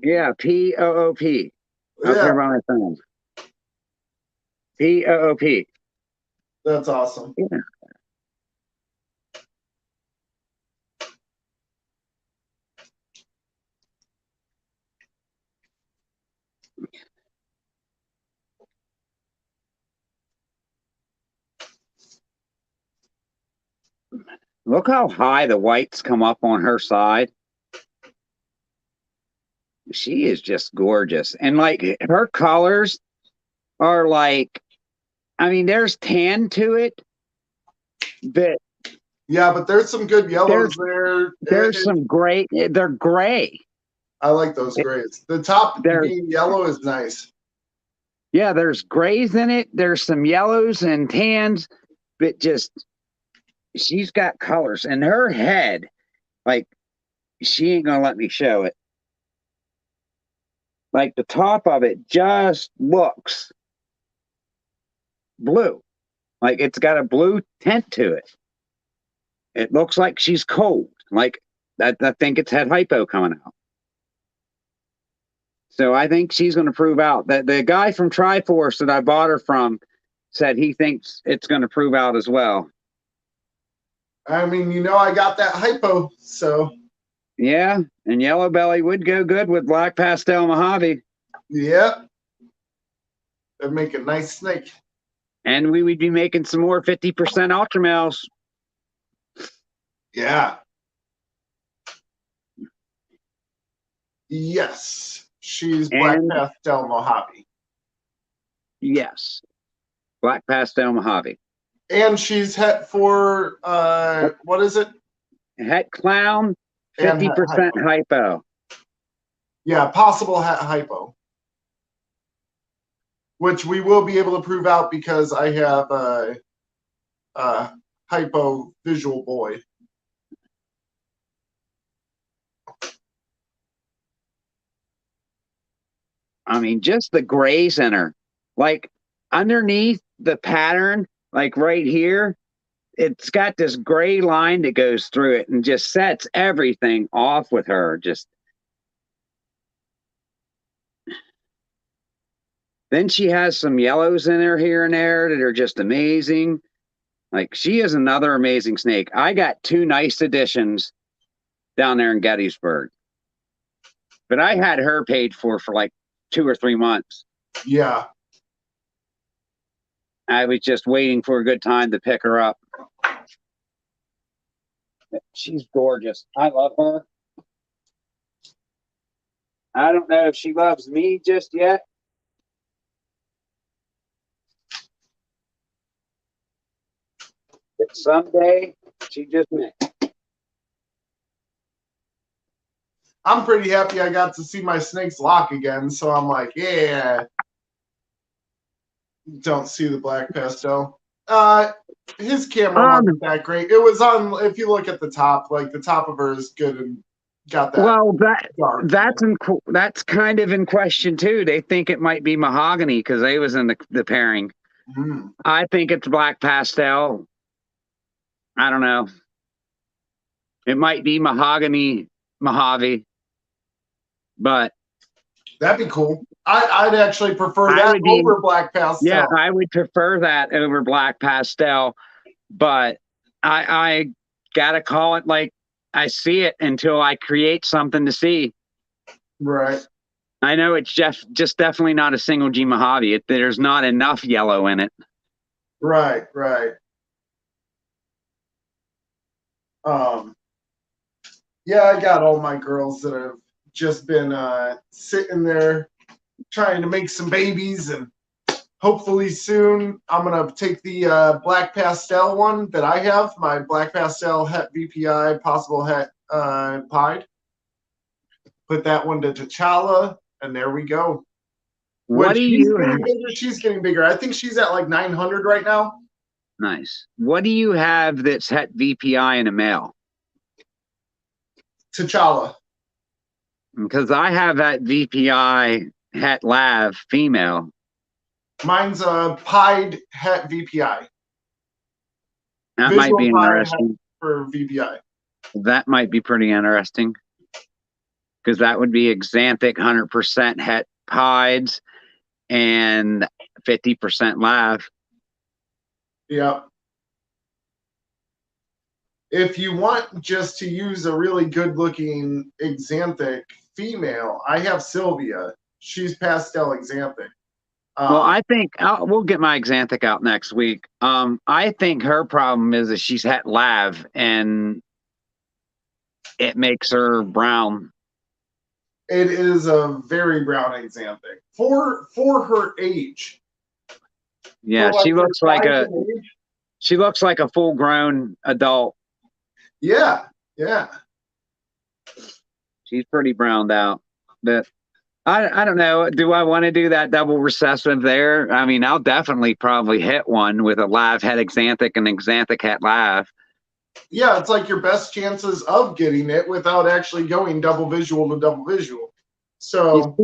Yeah, POOP. Up Yeah, here by my phone. POOP. that's awesome. Yeah. Look how high the whites come up on her side. She is just gorgeous. And like her colors are like, I mean, there's tan to it, but Yeah, but there's some good yellows there. there's some gray. They're gray. I like those grays. The top There's being yellow is nice. yeah, there's grays in it. There's some yellows and tans, but just she's got colors. And her head, like she ain't gonna let me show it. Like the top of it just looks blue. Like it's got a blue tint to it. It looks like she's cold. Like I think it's had hypo coming out. So I think she's going to prove out that the guy from Triforce that I bought her from said he thinks it's going to prove out as well. I mean, you know, I got that hypo, so. Yeah, and Yellow Belly would go good with Black Pastel Mojave. Yep. That'd make a nice snake. And we would be making some more 50% ultra males. Yeah. Yes. She's Black Pastel Mojave. Yes. Black Pastel Mojave. And she's het for what is it? Het Clown And 50% hypo. Yeah, possible hypo. Which we will be able to prove out because I have a hypo visual boy. I mean, just the grays in her. Like underneath the pattern, like right here, it's got this gray line that goes through it and just sets everything off with her. Just then she has some yellows in her here and there that are just amazing. Like she is another amazing snake. I got 2 nice additions down there in Gettysburg, but I had her paid for like 2 or 3 months. Yeah. I was just waiting for a good time to pick her up. She's gorgeous. I love her. I don't know if she loves me just yet. But someday she just may. I'm pretty happy I got to see my snakes lock again, so I'm like, yeah. Don't see the black pastel. His camera wasn't that great. It was on, if you look at the top, like the top of her is good and got that. Well, that's kind of in question too. They think it might be mahogany because they was in the pairing. I think it's black pastel. I don't know. It might be mahogany Mojave, but that'd be cool. I'd actually prefer that over black pastel. Yeah, I would prefer that over black pastel, but I gotta call it like I see it until I create something to see. Right. I know it's just definitely not a single G Mojave. There's not enough yellow in it. Right. Yeah, I got all my girls that have just been sitting there trying to make some babies, and hopefully soon I'm gonna take the black pastel one that I have, my black pastel het VPI, possible het pied. Put that one to T'Challa, and there we go. What do you have? She's getting bigger. I think she's at like 900 right now. Nice. What do you have that's het VPI in a male? T'Challa. Because I have that VPI het lav female. Mine's a pied het VPI. That visual might be interesting for VPI. That might be pretty interesting because that would be exanthic 100% het pieds and 50% lav. Yep. If you want just to use a really good-looking exanthic female, I have Sylvia. She's pastel exanthic. Well, I think we'll get my exanthic out next week. I think her problem is that she's het lav and it makes her brown. It is a very brown exanthic for her age. Yeah, she looks like a full-grown adult. Yeah. She's pretty browned out. But I don't know. Do I want to do that double recessive there? I mean, I'll definitely probably hit one with a live het exanthic and exanthic het live. Yeah, it's like your best chances of getting it without actually going double visual to double visual. So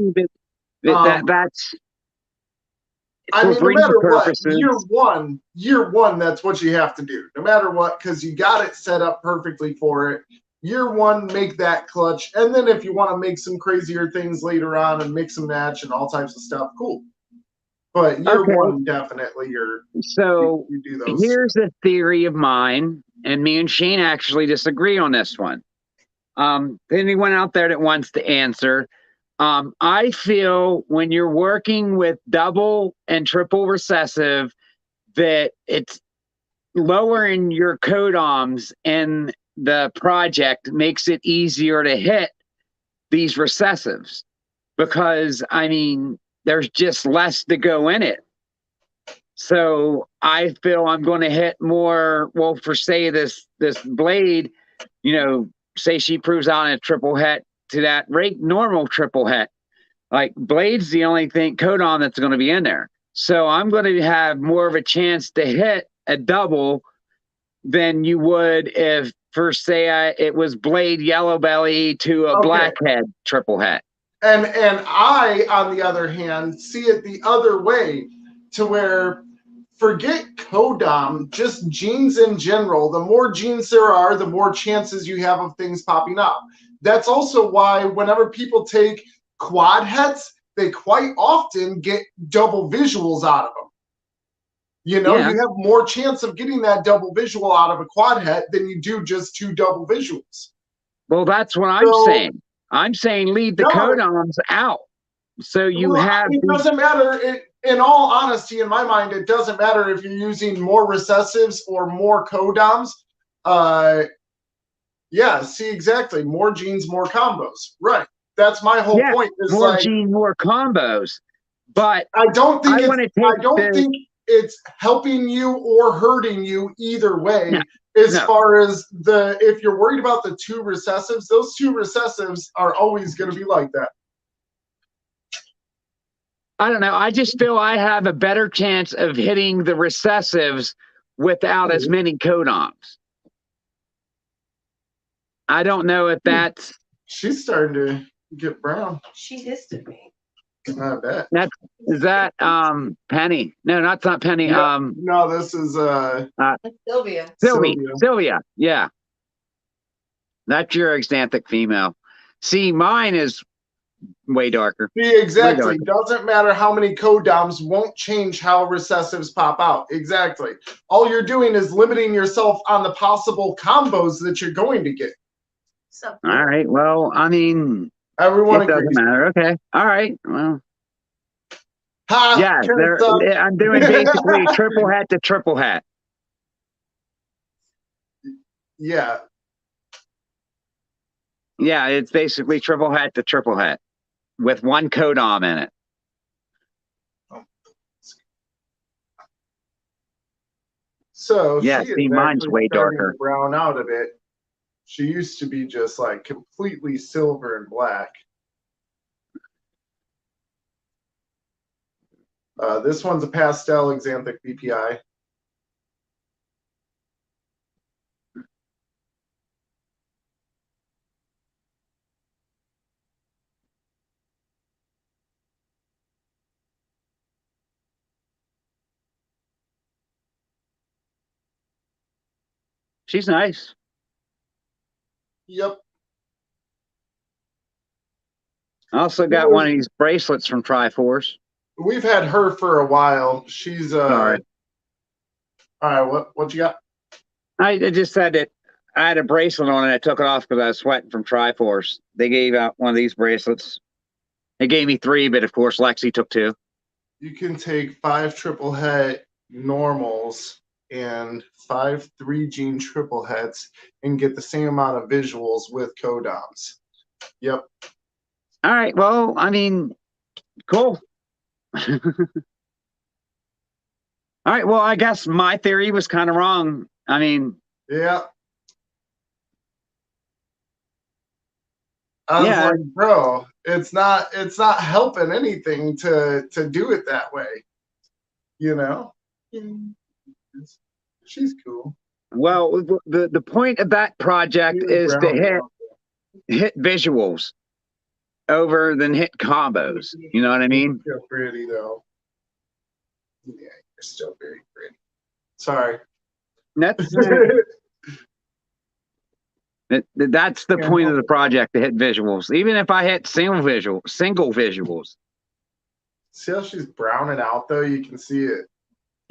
that's. I mean, no matter what, year one, that's what you have to do. No matter what, because you got it set up perfectly for it. Year one, make that clutch. And then if you want to make some crazier things later on and mix and match and all types of stuff, cool. But year one, definitely you do those. Here's a theory of mine, and me and Shane actually disagree on this one. Anyone out there that wants to answer, I feel when you're working with double and triple recessive that it's lowering your codoms in the project makes it easier to hit these recessives because, I mean, there's just less to go in it. So I feel I'm going to hit more, well, for say this blade, say she proves out in a triple het to that rate normal triple het. Like Blade's the only thing codon that's going to be in there. So I'm going to have more of a chance to hit a double than you would if, for say, it was Blade yellow belly to a blackhead triple het. And I, on the other hand, see it the other way, to where forget codom, just genes in general. The more genes there are, the more chances you have of things popping up. That's also why whenever people take quad hets, they quite often get double visuals out of them. You know, you have more chance of getting that double visual out of a quad het than you do just 2 double visuals. Well, that's what I'm saying. I'm saying leave the codons out. So you have. It doesn't matter. In all honesty, in my mind, it doesn't matter if you're using more recessives or more codoms. Yeah, see, exactly. More genes, more combos. Right. That's my whole point. Is more gene, more combos. But I don't think think it's helping you or hurting you either way. Far as if you're worried about the 2 recessives, those 2 recessives are always going to be like that. I don't know. I just feel I have a better chance of hitting the recessives without as many codons. I don't know if that's. She's starting to get brown. She hissed me. I bet. Is that Penny? No, that's not Penny. No, no, this is Sylvia. Sylvia. Yeah. That's your exanthic female. See, mine is way darker. See, exactly. Doesn't matter how many codoms, won't change how recessives pop out. Exactly. All you're doing is limiting yourself on the possible combos that you're going to get. So, all right. Well, I mean, everyone agrees. Doesn't matter. Okay. All right. Well. Yeah, I'm doing basically triple hat to triple hat. Yeah. Yeah, it's basically triple hat to triple hat with 1 codom in it. So yeah, see, mine's way darker. Brown out a bit. She used to be just like completely silver and black. This one's a pastel exanthic BPI. She's nice. Yep. I also got one of these bracelets from Triforce. We've had her for a while. She's all right. All right, what you got? I just said that I had a bracelet on and I took it off because I was sweating from Triforce. They gave out one of these bracelets. They gave me 3, but of course Lexi took 2. You can take 5 triple het normals and 5 3-gene triple hets and get the same amount of visuals with codoms. Yep. All right. Well, I mean, cool. All right. Well, I guess my theory was kind of wrong. I mean, yeah. I was like, bro, it's not helping anything to do it that way. You know? She's cool. Well, the point of that project is to hit visuals over than hit combos. You know what I mean? You're pretty though. Yeah, you're still very pretty. Sorry. That's that's the point of the project, to hit visuals. Even if I hit single visuals. See how she's browning out though? You can see it.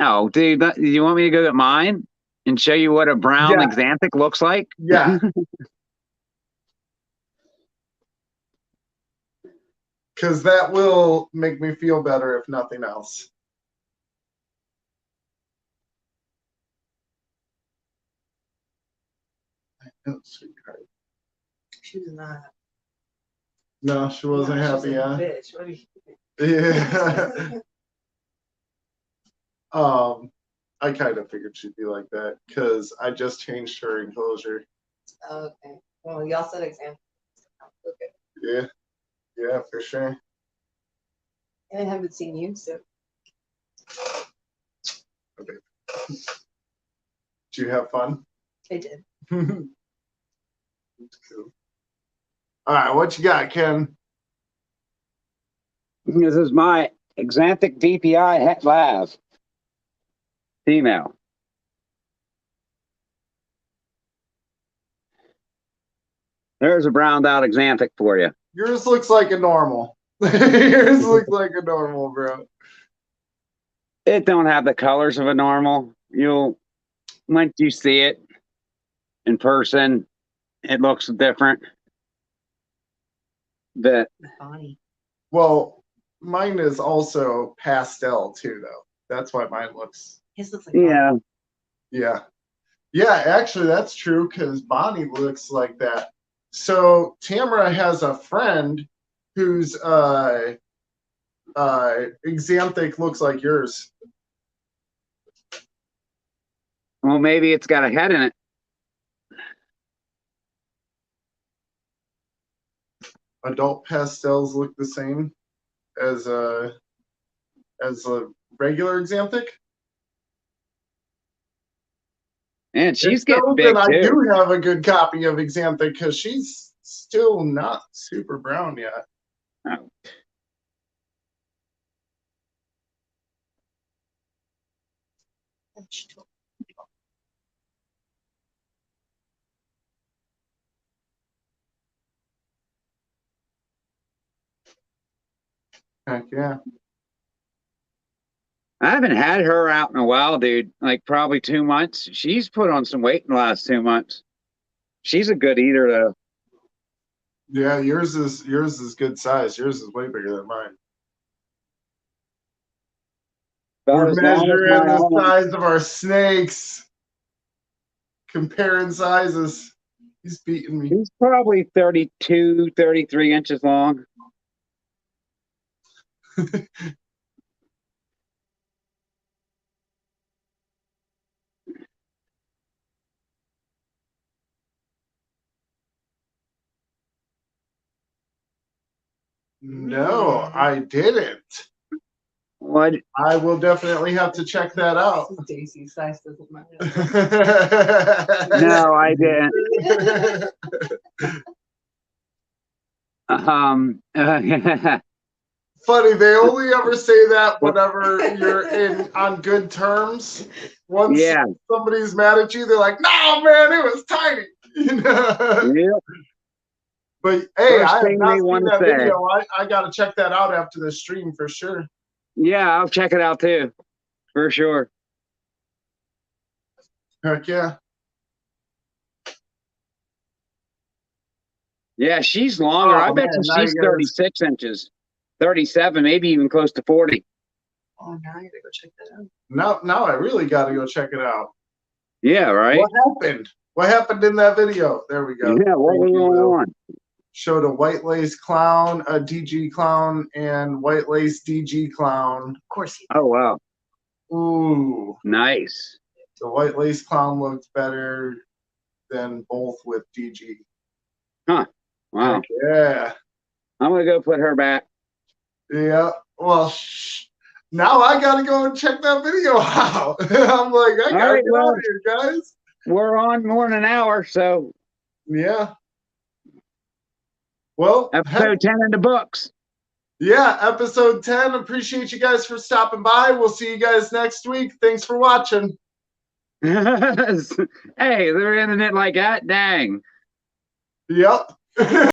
Oh, dude, do you want me to go get mine and show you what a brown exanthic looks like? Yeah. Because that will make me feel better, if nothing else. Sweetheart. She was not. No, she wasn't happy, huh? Bitch. What do you think? Yeah. I kind of figured she'd be like that because I just changed her enclosure. Okay. Well, y'all said exam. Okay. Yeah, for sure. And I haven't seen you, so. Okay. Did you have fun? I did. That's cool. All right, what you got, Ken? This is my Xanthic DPI Lav. Female. There's a browned out Xanthic for you. Yours looks like a normal. Yours looks like a normal, bro. It don't have the colors of a normal. Once you see it in person, it looks different. But Bonnie. Well, mine is also pastel too, though. That's why mine looks. His looks like yeah, Bonnie. Yeah, actually, that's true because Bonnie looks like that. So Tamara has a friend whose Xanthic looks like yours. well, maybe it's got a head in it. Adult pastels look the same as a regular Xanthic. And she's If getting so, big then I too. do have a good copy of Xanthic because she's still not super brown yet. Oh. Heck yeah. I haven't had her out in a while, dude. Like probably 2 months. She's put on some weight in the last 2 months. She's a good eater though. Yeah, yours is good size. Yours is way bigger than mine. About We're as long as measuring my the arm. size of our snakes. Comparing sizes. He's beating me. He's probably 32, 33 inches long. No, I didn't. What? I will definitely have to check that out. Daisy's size doesn't matter. No, I didn't. Funny, they only ever say that whenever you're on good terms. Once yeah. somebody's mad at you, they're like, "No, man, it was tiny." You know? Yep. But hey, First I have thing not they seen want to that say. video. I got to check that out after the stream for sure. Yeah, I'll check it out too, for sure. Heck yeah. Yeah, she's longer. Oh, I bet man, you now she's you gotta- 36 inches, 37, maybe even close to 40. Oh, now I gotta go check that out. Now I really got to go check it out. Yeah, right? What happened? What happened in that video? There we go. Yeah, what was going on? Showed a white lace clown, a DG clown, and white lace DG clown. Of course he Oh, wow. Ooh, Nice. the white lace clown looked better than both with DG. Huh. Wow. Heck yeah. I'm going to go put her back. Yeah. Well, now I gotta go and check that video out. I'm like, I gotta right, get well, out of here, guys. We're on more than an hour, so Yeah. Well, episode 10 in the books. yeah, episode 10. Appreciate you guys for stopping by. We'll see you guys next week. Thanks for watching. Hey, they're ending it like that? Dang. Yep.